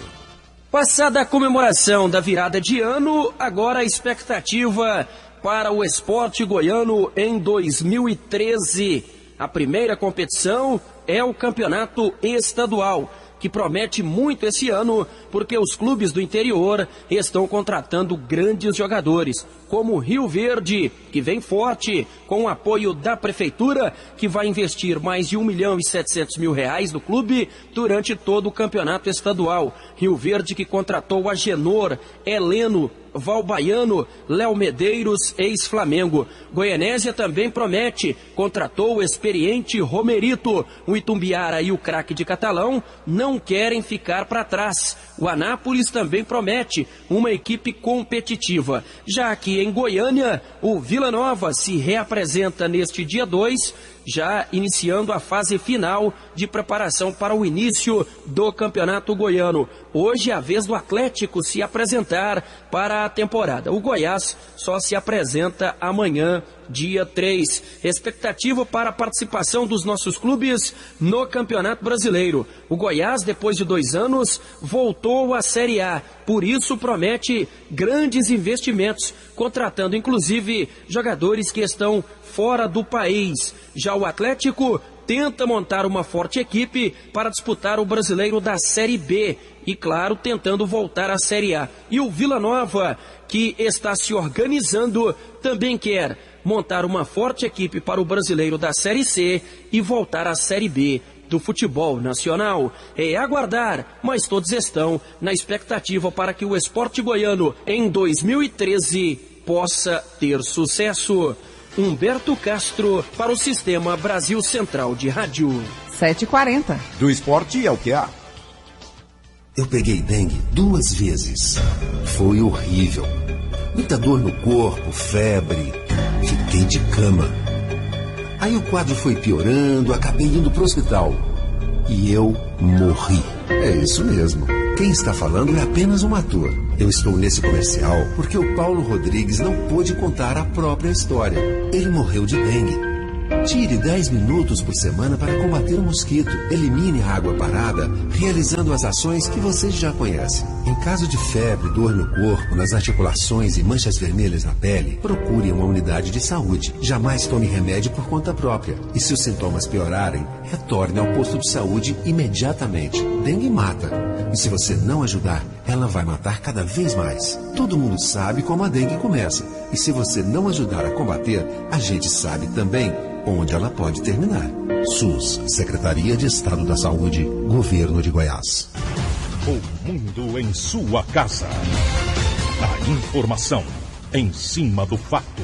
Passada a comemoração da virada de ano, agora a expectativa para o esporte goiano em 2013. A primeira competição é o campeonato estadual, que promete muito esse ano, porque os clubes do interior estão contratando grandes jogadores, como o Rio Verde, que vem forte, com o apoio da prefeitura, que vai investir mais de R$1.700.000 no clube durante todo o campeonato estadual. Rio Verde que contratou a Agenor, Heleno, Valbaiano, Léo Medeiros, ex-Flamengo. Goianésia também promete, contratou o experiente Romerito. O Itumbiara e o craque de Catalão não querem ficar para trás. O Anápolis também promete uma equipe competitiva. Já aqui em Goiânia, o Vila Nova se reapresenta neste dia 2, já iniciando a fase final de preparação para o início do Campeonato Goiano. Hoje é a vez do Atlético se apresentar para a temporada. O Goiás só se apresenta amanhã, dia 3. Expectativa para a participação dos nossos clubes no Campeonato Brasileiro. O Goiás, depois de 2 anos, voltou à Série A. Por isso promete grandes investimentos, contratando inclusive jogadores que estão fora do país. Já o Atlético tenta montar uma forte equipe para disputar o Brasileiro da Série B e, claro, tentando voltar à Série A. E o Vila Nova, que está se organizando, também quer montar uma forte equipe para o Brasileiro da Série C e voltar à Série B do futebol nacional. É aguardar, mas todos estão na expectativa para que o Sport Goiano em 2013 possa ter sucesso. Humberto Castro para o Sistema Brasil Central de Rádio. 7h40. Do esporte é o que há. Eu peguei dengue 2 vezes. Foi horrível. Muita dor no corpo, febre. Fiquei de cama. Aí o quadro foi piorando, acabei indo pro hospital. E eu morri. É isso mesmo. Quem está falando é apenas um ator. Eu estou nesse comercial porque o Paulo Rodrigues não pôde contar a própria história. Ele morreu de dengue. Tire 10 minutos por semana para combater o mosquito. Elimine a água parada, realizando as ações que você já conhece. Em caso de febre, dor no corpo, nas articulações e manchas vermelhas na pele, procure uma unidade de saúde. Jamais tome remédio por conta própria. E se os sintomas piorarem, retorne ao posto de saúde imediatamente. Dengue mata. E se você não ajudar, ela vai matar cada vez mais. Todo mundo sabe como a dengue começa. E se você não ajudar a combater, a gente sabe também onde ela pode terminar. SUS, Secretaria de Estado da Saúde, Governo de Goiás. O mundo em sua casa. A informação em cima do fato.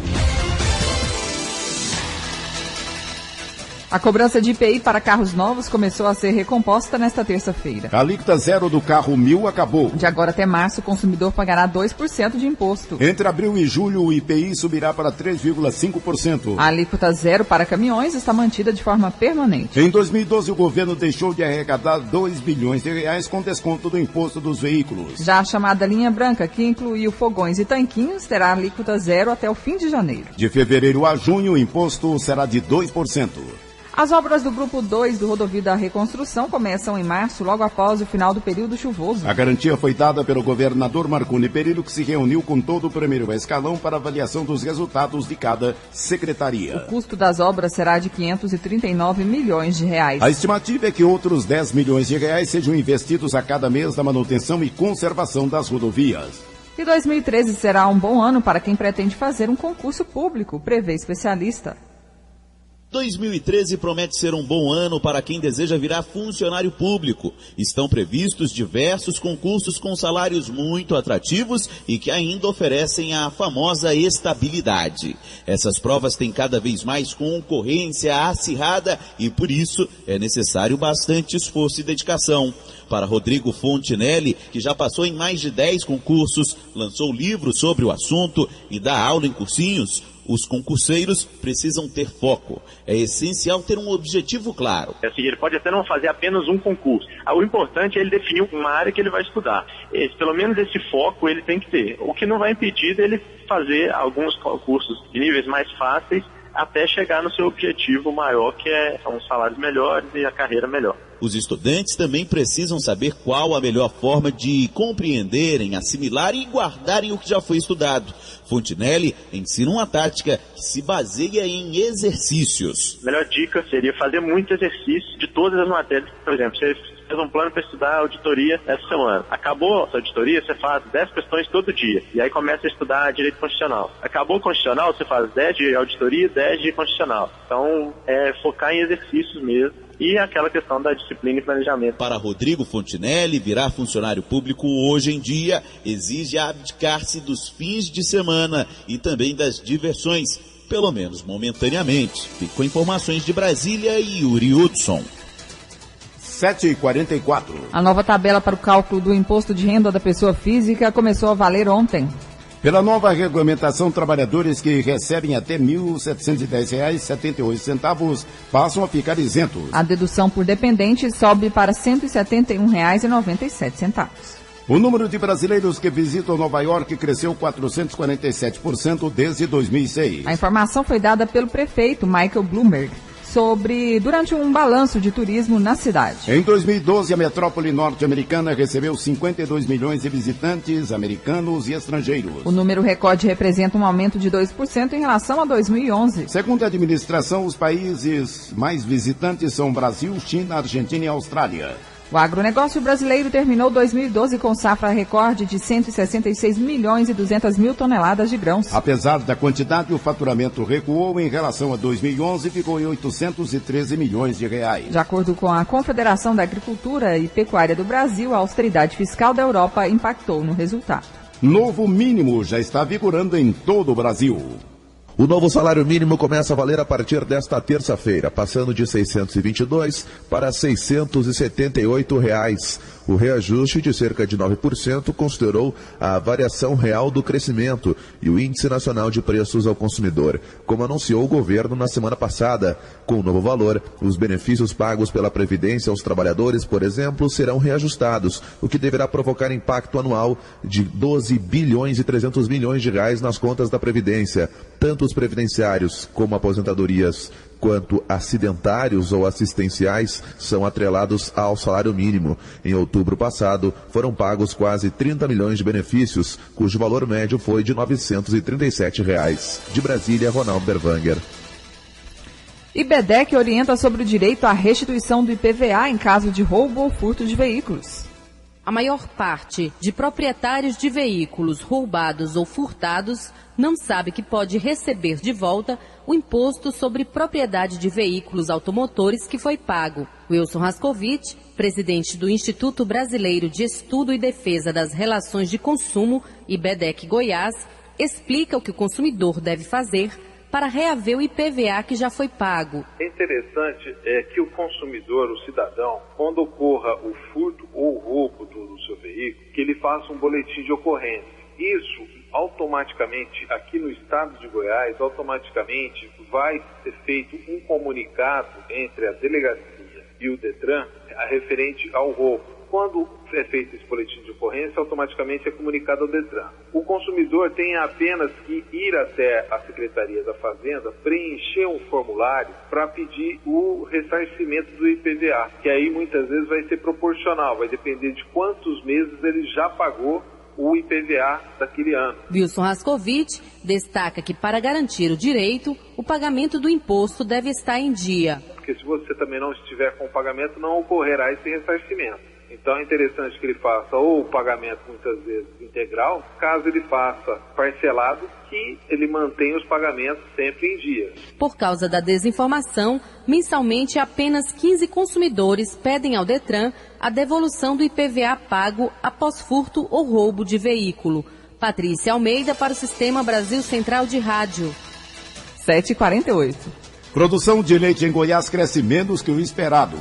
A cobrança de IPI para carros novos começou a ser recomposta nesta terça-feira. A alíquota zero do carro 1000 acabou. De agora até março, o consumidor pagará 2% de imposto. Entre abril e julho, o IPI subirá para 3,5%. A alíquota zero para caminhões está mantida de forma permanente. Em 2012, o governo deixou de arrecadar R$2 bilhões com desconto do imposto dos veículos. Já a chamada linha branca, que incluiu fogões e tanquinhos, terá alíquota zero até o fim de janeiro. De fevereiro a junho, o imposto será de 2%. As obras do Grupo 2 do Rodovia da Reconstrução começam em março, logo após o final do período chuvoso. A garantia foi dada pelo governador Marconi Perillo, que se reuniu com todo o primeiro escalão para avaliação dos resultados de cada secretaria. O custo das obras será de R$539 milhões. A estimativa é que outros R$10 milhões sejam investidos a cada mês na manutenção e conservação das rodovias. E 2013 será um bom ano para quem pretende fazer um concurso público, prevê especialista. 2013 promete ser um bom ano para quem deseja virar funcionário público. Estão previstos diversos concursos com salários muito atrativos e que ainda oferecem a famosa estabilidade. Essas provas têm cada vez mais concorrência acirrada e, por isso, é necessário bastante esforço e dedicação. Para Rodrigo Fontinelli, que já passou em mais de 10 concursos, lançou livros sobre o assunto e dá aula em cursinhos, os concurseiros precisam ter foco. É essencial ter um objetivo claro. Ele pode até não fazer apenas um concurso. O importante é ele definir uma área que ele vai estudar. Pelo menos esse foco ele tem que ter. O que não vai impedir dele fazer alguns concursos de níveis mais fáceis até chegar no seu objetivo maior, que são os salários melhores e a carreira melhor. Os estudantes também precisam saber qual a melhor forma de compreenderem, assimilarem e guardarem o que já foi estudado. Fontinelli ensina uma tática que se baseia em exercícios. A melhor dica seria fazer muito exercício de todas as matérias. Por exemplo, você fez um plano para estudar auditoria essa semana. Acabou a sua auditoria, você faz 10 questões todo dia. E aí começa a estudar direito constitucional. Acabou o constitucional, você faz 10 de auditoria, 10 de constitucional. Então, focar em exercícios mesmo. E aquela questão da disciplina e planejamento. Para Rodrigo Fontinelli, virar funcionário público hoje em dia exige abdicar-se dos fins de semana e também das diversões, pelo menos momentaneamente. Ficou informações de Brasília e Yuri Hudson. 7h44. A nova tabela para o cálculo do imposto de renda da pessoa física começou a valer ontem. Pela nova regulamentação, trabalhadores que recebem até R$ 1.710,78 passam a ficar isentos. A dedução por dependente sobe para R$ 171,97. O número de brasileiros que visitam Nova York cresceu 447% desde 2006. A informação foi dada pelo prefeito Michael Bloomberg. durante um balanço de turismo na cidade. Em 2012, a metrópole norte-americana recebeu 52 milhões de visitantes americanos e estrangeiros. O número recorde representa um aumento de 2% em relação a 2011. Segundo a administração, os países mais visitantes são Brasil, China, Argentina e Austrália. O agronegócio brasileiro terminou 2012 com safra recorde de 166 milhões e 200 mil toneladas de grãos. Apesar da quantidade, o faturamento recuou em relação a 2011 e ficou em 813 milhões de reais. De acordo com a Confederação da Agricultura e Pecuária do Brasil, a austeridade fiscal da Europa impactou no resultado. Novo mínimo já está vigorando em todo o Brasil. O novo salário mínimo começa a valer a partir desta terça-feira, passando de R$ 622 para R$ 678. O reajuste de cerca de 9% considerou a variação real do crescimento e o Índice Nacional de Preços ao Consumidor, como anunciou o governo na semana passada. Com o novo valor, os benefícios pagos pela Previdência aos trabalhadores, por exemplo, serão reajustados, o que deverá provocar impacto anual de 12 bilhões e 300 milhões de reais nas contas da Previdência. Tanto os previdenciários como aposentadorias quanto acidentários ou assistenciais são atrelados ao salário mínimo. Em outubro passado, foram pagos quase 30 milhões de benefícios, cujo valor médio foi de R$ 937. De Brasília, Ronaldo Berwanger. IBEDEC orienta sobre o direito à restituição do IPVA em caso de roubo ou furto de veículos. A maior parte de proprietários de veículos roubados ou furtados não sabe que pode receber de volta o imposto sobre propriedade de veículos automotores que foi pago. Wilson Rascovitch, presidente do Instituto Brasileiro de Estudo e Defesa das Relações de Consumo, IBEDEC Goiás, explica o que o consumidor deve fazer para reaver o IPVA que já foi pago. É interessante que o consumidor, o cidadão, quando ocorra o furto ou o roubo do seu veículo, que ele faça um boletim de ocorrência. Isso automaticamente, aqui no estado de Goiás, automaticamente vai ser feito um comunicado entre a delegacia e o DETRAN referente ao roubo. Quando é feito esse boletim de ocorrência, automaticamente é comunicado ao DETRAN. O consumidor tem apenas que ir até a Secretaria da Fazenda, preencher um formulário para pedir o ressarcimento do IPVA, que aí muitas vezes vai ser proporcional, vai depender de quantos meses ele já pagou o IPVA daquele ano. Wilson Rascovitch destaca que para garantir o direito, o pagamento do imposto deve estar em dia. Porque se você também não estiver com o pagamento, não ocorrerá esse ressarcimento. Então é interessante que ele faça ou o pagamento muitas vezes integral, caso ele faça parcelado, que ele mantenha os pagamentos sempre em dia. Por causa da desinformação, mensalmente apenas 15 consumidores pedem ao DETRAN a devolução do IPVA pago após furto ou roubo de veículo. Patrícia Almeida para o Sistema Brasil Central de Rádio. 7h48. Produção de leite em Goiás cresce menos que o esperado.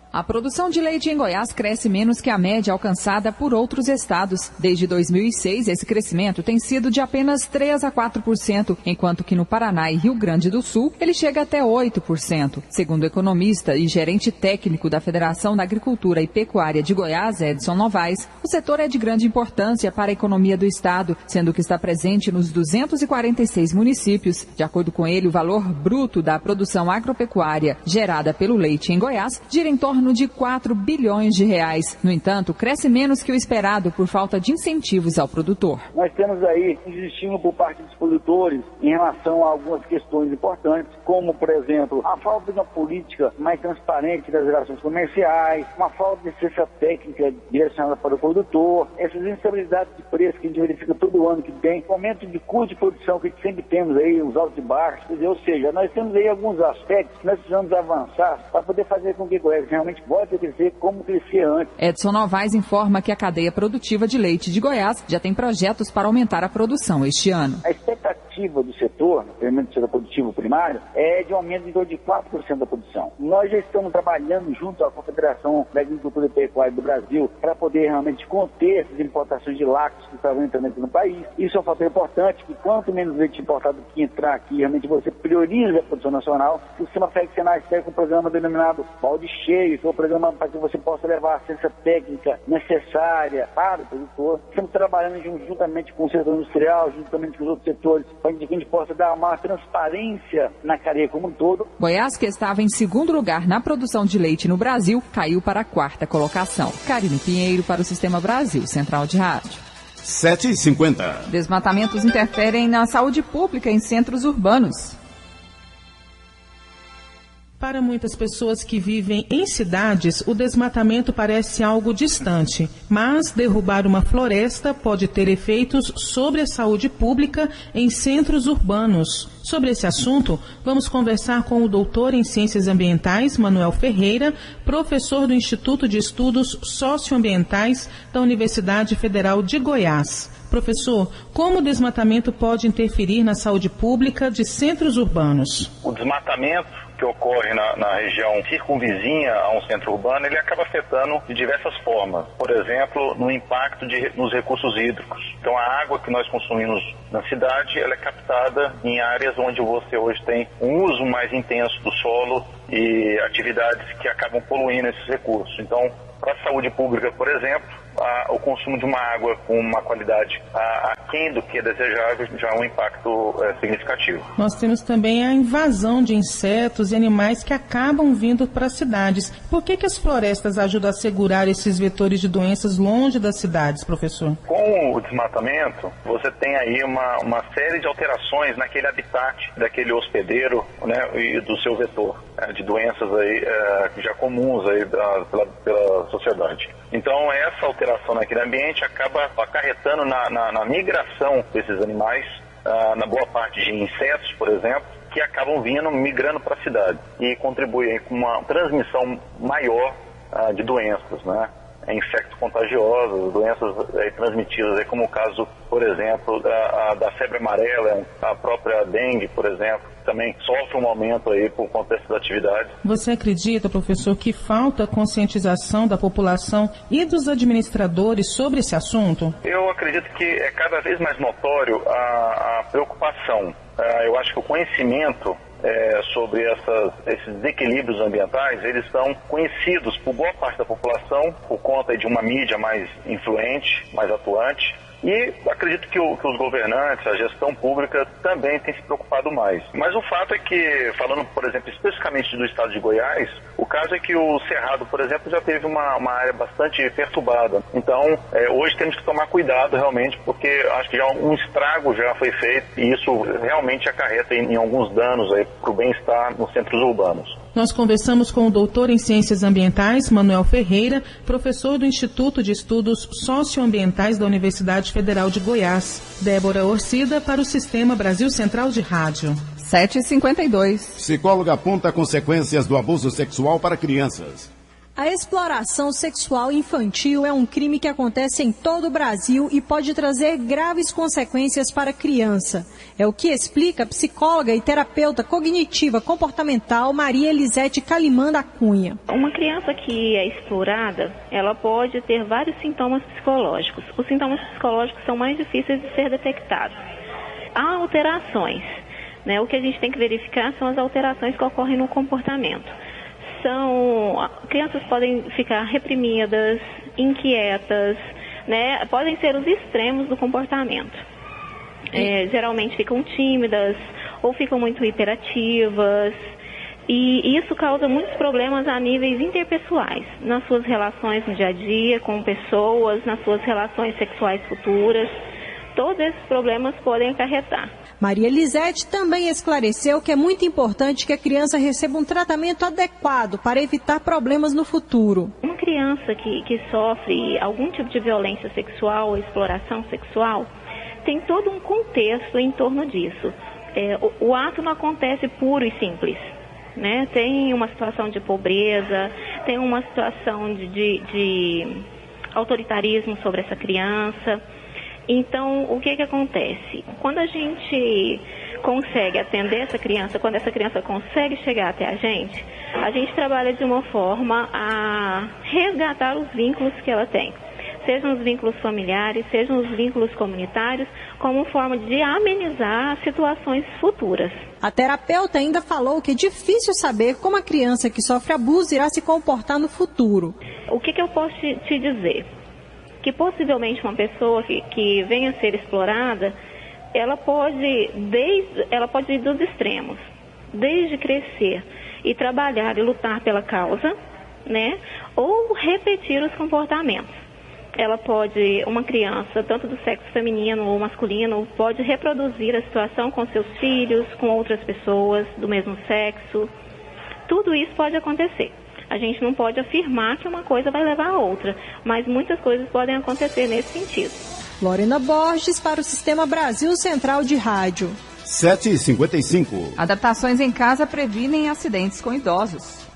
A produção de leite em Goiás cresce menos que a média alcançada por outros estados. Desde 2006, esse crescimento tem sido de apenas 3 a 4%, enquanto que no Paraná e Rio Grande do Sul, ele chega até 8%. Segundo o economista e gerente técnico da Federação da Agricultura e Pecuária de Goiás, Edson Novaes, o setor é de grande importância para a economia do estado, sendo que está presente nos 246 municípios. De acordo com ele, o valor bruto da produção agropecuária gerada pelo leite em Goiás gira em torno de 4 bilhões de reais. No entanto, cresce menos que o esperado por falta de incentivos ao produtor. Nós temos aí um desestímulo por parte dos produtores em relação a algumas questões importantes, como, por exemplo, a falta de uma política mais transparente das relações comerciais, uma falta de assistência técnica direcionada para o produtor, essas instabilidades de preço que a gente verifica todo ano que tem, aumento de custo de produção que sempre temos aí, os altos e baixos, quer dizer, ou seja, nós temos aí alguns aspectos que nós precisamos avançar para poder fazer com que o Goiás realmente volte a crescer como crescia antes. Edson Novaes informa que a cadeia produtiva de leite de Goiás já tem projetos para aumentar a produção este ano. A expectativa do setor, pelo do setor produtivo primário, é de um aumento em torno de 4% da produção. Nós já estamos trabalhando junto à Confederação da Agricultura e Pecuária do Brasil para poder realmente conter essas importações de lácteos que estavam entrando aqui no país. Isso é um fator importante, que quanto menos leite importado que entrar aqui, realmente você prioriza a produção nacional. O sistema FEG Senai segue com um programa denominado balde cheio, que é um programa para que você possa levar a assistência técnica necessária para o produtor. Estamos trabalhando juntamente com o setor industrial, juntamente com os outros setores, para que a gente possa dar uma transparência na cadeia como um todo. Goiás, que estava em segundo lugar na produção de leite no Brasil, caiu para a 4ª colocação. Karine Pinheiro para o Sistema Brasil, Central de Rádio. 7h50. Desmatamentos interferem na saúde pública em centros urbanos. Para muitas pessoas que vivem em cidades, o desmatamento parece algo distante, mas derrubar uma floresta pode ter efeitos sobre a saúde pública em centros urbanos. Sobre esse assunto, vamos conversar com o doutor em Ciências Ambientais, Manuel Ferreira, professor do Instituto de Estudos Socioambientais da Universidade Federal de Goiás. Professor, como o desmatamento pode interferir na saúde pública de centros urbanos? O desmatamento que ocorre na região circunvizinha a um centro urbano, ele acaba afetando de diversas formas. Por exemplo, no impacto nos recursos hídricos. Então, a água que nós consumimos na cidade, ela é captada em áreas onde você hoje tem um uso mais intenso do solo e atividades que acabam poluindo esses recursos. Então, para a saúde pública, por exemplo, o consumo de uma água com uma qualidade aquém do que é desejável já é um impacto significativo. Nós temos também a invasão de insetos e animais que acabam vindo para as cidades. Por que as florestas ajudam a segurar esses vetores de doenças longe das cidades, professor? Com o desmatamento, você tem aí uma série de alterações naquele habitat daquele hospedeiro, né, e do seu vetor de doenças aí, já comuns aí pela sociedade. Então, essa alteração naquele ambiente acaba acarretando na migração desses animais, na boa parte de insetos, por exemplo, que acabam migrando para a cidade e contribuem com uma transmissão maior de doenças, né? Infecto-contagiosas, doenças transmitidas, como o caso, por exemplo, da febre amarela, a própria dengue, por exemplo, também sofre um aumento aí por conta dessas atividades. Você acredita, professor, que falta conscientização da população e dos administradores sobre esse assunto? Eu acredito que é cada vez mais notório a preocupação. Eu acho que o conhecimento sobre esses desequilíbrios ambientais, eles são conhecidos por boa parte da população, por conta de uma mídia mais influente, mais atuante. E acredito que os governantes, a gestão pública também tem se preocupado mais. Mas o fato é que, falando, por exemplo, especificamente do estado de Goiás, o caso é que o Cerrado, por exemplo, já teve uma área bastante perturbada. Então, hoje temos que tomar cuidado realmente, porque acho que já um estrago já foi feito e isso realmente acarreta em alguns danos para o bem-estar nos centros urbanos. Nós conversamos com o doutor em Ciências Ambientais, Manuel Ferreira, professor do Instituto de Estudos Socioambientais da Universidade Federal de Goiás. Débora Orcida para o Sistema Brasil Central de Rádio. 7h52. Psicóloga aponta consequências do abuso sexual para crianças. A exploração sexual infantil é um crime que acontece em todo o Brasil e pode trazer graves consequências para a criança. É o que explica a psicóloga e terapeuta cognitiva comportamental Maria Elisete Calimã da Cunha. Uma criança que é explorada, ela pode ter vários sintomas psicológicos. Os sintomas psicológicos são mais difíceis de ser detectados. Há alterações, né? O que a gente tem que verificar são as alterações que ocorrem no comportamento. Crianças podem ficar reprimidas, inquietas, né? Podem ser os extremos do comportamento. Geralmente ficam tímidas ou ficam muito hiperativas e isso causa muitos problemas a níveis interpessoais, nas suas relações no dia a dia com pessoas, nas suas relações sexuais futuras. Todos esses problemas podem acarretar. Maria Elisete também esclareceu que é muito importante que a criança receba um tratamento adequado para evitar problemas no futuro. Uma criança que sofre algum tipo de violência sexual ou exploração sexual, tem todo um contexto em torno disso. O ato não acontece puro e simples, né? Tem uma situação de pobreza, tem uma situação de autoritarismo sobre essa criança. Então, o que acontece? Quando a gente consegue atender essa criança, quando essa criança consegue chegar até a gente trabalha de uma forma a resgatar os vínculos que ela tem. Sejam os vínculos familiares, sejam os vínculos comunitários, como forma de amenizar situações futuras. A terapeuta ainda falou que é difícil saber como a criança que sofre abuso irá se comportar no futuro. O que eu posso te dizer? Que possivelmente uma pessoa que venha a ser explorada, ela pode ir dos extremos, desde crescer e trabalhar e lutar pela causa, né, ou repetir os comportamentos. Uma criança, tanto do sexo feminino ou masculino, pode reproduzir a situação com seus filhos, com outras pessoas do mesmo sexo. Tudo isso pode acontecer. A gente não pode afirmar que uma coisa vai levar a outra, mas muitas coisas podem acontecer nesse sentido. Lorena Borges para o Sistema Brasil Central de Rádio. 7h55. Adaptações em casa previnem acidentes com idosos.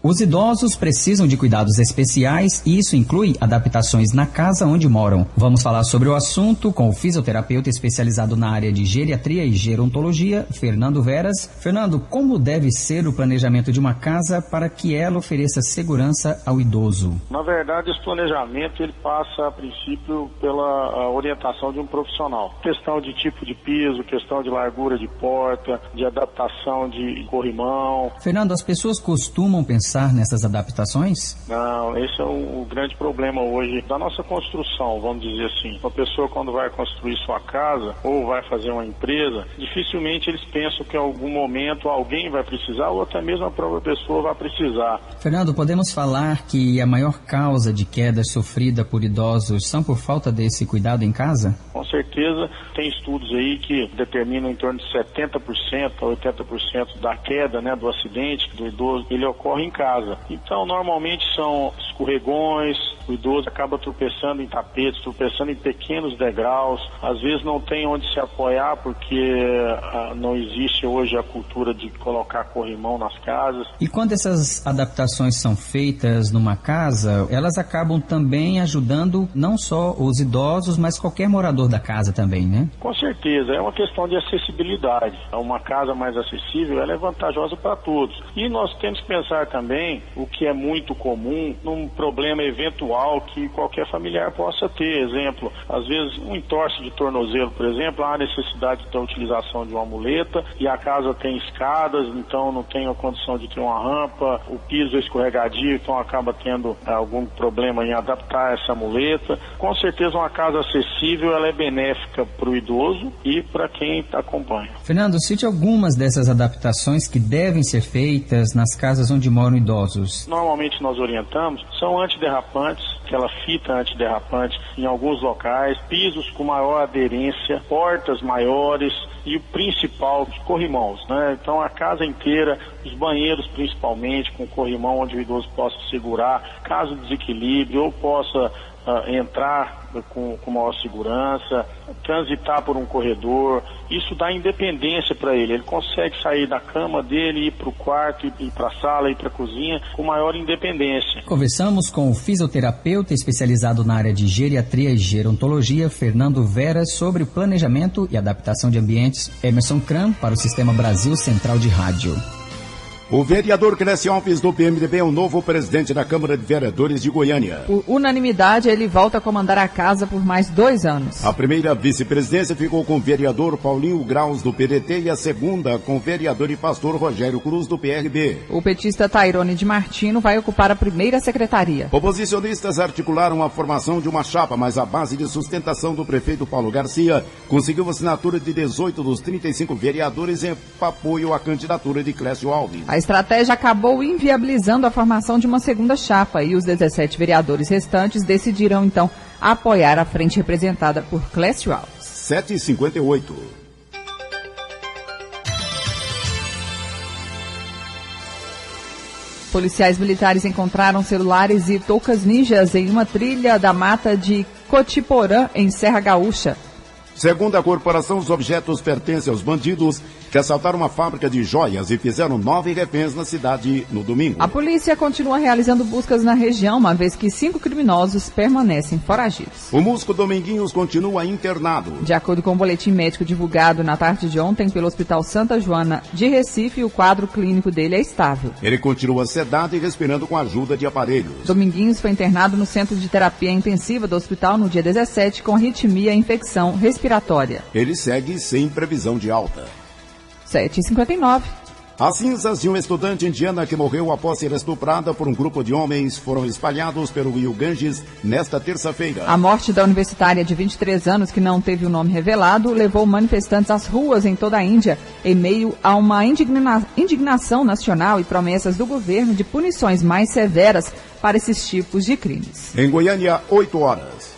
Os idosos precisam de cuidados especiais e isso inclui adaptações na casa onde moram. Vamos falar sobre o assunto com o fisioterapeuta especializado na área de geriatria e gerontologia, Fernando Veras. Fernando, como deve ser o planejamento de uma casa para que ela ofereça segurança ao idoso? Na verdade, esse planejamento ele passa, a princípio, pela orientação de um profissional. Questão de tipo de piso, questão de largura de porta, de adaptação de corrimão. Fernando, as pessoas costumam pensar nessas adaptações? Não, esse é o grande problema hoje da nossa construção, vamos dizer assim. Uma pessoa quando vai construir sua casa ou vai fazer uma empresa, dificilmente eles pensam que em algum momento alguém vai precisar ou até mesmo a própria pessoa vai precisar. Fernando, podemos falar que a maior causa de queda sofrida por idosos são por falta desse cuidado em casa? Com certeza, tem estudos aí que determinam em torno de 70% a 80% da queda, né, do acidente do idoso, ele ocorre em casa. Então, normalmente são escorregões, o idoso acaba tropeçando em tapetes, tropeçando em pequenos degraus, às vezes não tem onde se apoiar porque não existe hoje a cultura de colocar corrimão nas casas. E quando essas adaptações são feitas numa casa, elas acabam também ajudando não só os idosos, mas qualquer morador da casa também, né? Com certeza, é uma questão de acessibilidade. Uma casa mais acessível, ela é vantajosa para todos. E nós temos que pensar também o que é muito comum num problema eventual que qualquer familiar possa ter. Exemplo, às vezes um entorse de tornozelo, por exemplo, há necessidade da utilização de uma muleta e a casa tem escadas, então não tem a condição de ter uma rampa, o piso é escorregadio, então acaba tendo algum problema em adaptar essa muleta. Com certeza uma casa acessível ela é benéfica para o idoso e para quem acompanha. Fernando, cite algumas dessas adaptações que devem ser feitas nas casas onde moram idosos. Normalmente nós orientamos, são antiderrapantes, aquela fita antiderrapante em alguns locais, pisos com maior aderência, portas maiores e o principal, os corrimãos, né? Então a casa inteira, os banheiros principalmente, com corrimão onde o idoso possa segurar, caso desequilíbrio, ou possa entrar com maior segurança, transitar por um corredor, isso dá independência para ele consegue sair da cama dele, ir para o quarto, ir para a sala, ir para a cozinha com maior independência. Conversamos com o fisioterapeuta especializado na área de geriatria e gerontologia, Fernando Veras, sobre o planejamento e adaptação de ambientes. Emerson Kram para o Sistema Brasil Central de Rádio. O vereador Clécio Alves do PMDB é o novo presidente da Câmara de Vereadores de Goiânia. Por unanimidade, ele volta a comandar a casa por mais 2 anos. A primeira vice-presidência ficou com o vereador Paulinho Graus do PDT e a segunda com o vereador e pastor Rogério Cruz do PRB. O petista Tairone de Martino vai ocupar a primeira secretaria. Oposicionistas articularam a formação de uma chapa, mas a base de sustentação do prefeito Paulo Garcia conseguiu a assinatura de 18 dos 35 vereadores em apoio à candidatura de Clécio Alves. A estratégia acabou inviabilizando a formação de uma segunda chapa e os 17 vereadores restantes decidiram, então, apoiar a frente representada por Clécio Alves. 7h58. Policiais militares encontraram celulares e toucas ninjas em uma trilha da mata de Cotiporã, em Serra Gaúcha. Segundo a corporação, os objetos pertencem aos bandidos que assaltaram uma fábrica de joias e fizeram 9 reféns na cidade no domingo. A polícia continua realizando buscas na região, uma vez que 5 criminosos permanecem foragidos. O músico Dominguinhos continua internado. De acordo com o boletim médico divulgado na tarde de ontem pelo Hospital Santa Joana de Recife, o quadro clínico dele é estável. Ele continua sedado e respirando com a ajuda de aparelhos. Dominguinhos foi internado no Centro de Terapia Intensiva do hospital no dia 17 com arritmia e infecção respiratória. Ele segue sem previsão de alta. 7h59. As cinzas de uma estudante indiana que morreu após ser estuprada por um grupo de homens foram espalhados pelo rio Ganges nesta terça-feira. A morte da universitária de 23 anos, que não teve o nome revelado, levou manifestantes às ruas em toda a Índia, em meio a uma indignação nacional e promessas do governo de punições mais severas para esses tipos de crimes. Em Goiânia, 8 horas.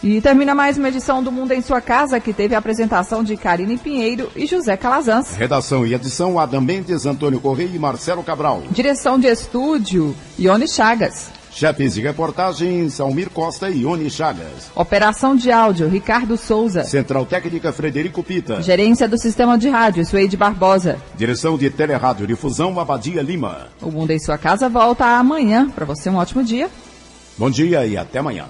E termina mais uma edição do Mundo em Sua Casa, que teve a apresentação de Karine Pinheiro e José Calazans. Redação e edição, Adam Mendes, Antônio Correia e Marcelo Cabral. Direção de estúdio, Ione Chagas. Chefes de reportagem, Salmir Costa e Ione Chagas. Operação de áudio, Ricardo Souza. Central Técnica, Frederico Pita. Gerência do Sistema de Rádio, Suede Barbosa. Direção de Telerádio Difusão, Abadia Lima. O Mundo em Sua Casa volta amanhã. Para você, um ótimo dia. Bom dia e até amanhã.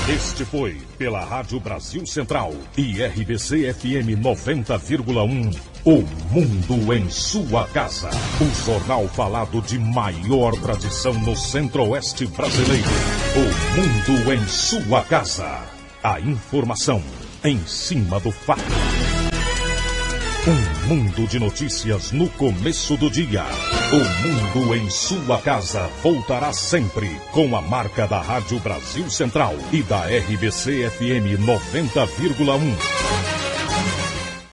Este foi, pela Rádio Brasil Central e RBC FM 90,1, O Mundo em Sua Casa. O jornal falado de maior tradição no Centro-Oeste brasileiro. O Mundo em Sua Casa. A informação em cima do fato. Um mundo de notícias no começo do dia. O Mundo em Sua Casa voltará sempre com a marca da Rádio Brasil Central e da RBC FM 90,1.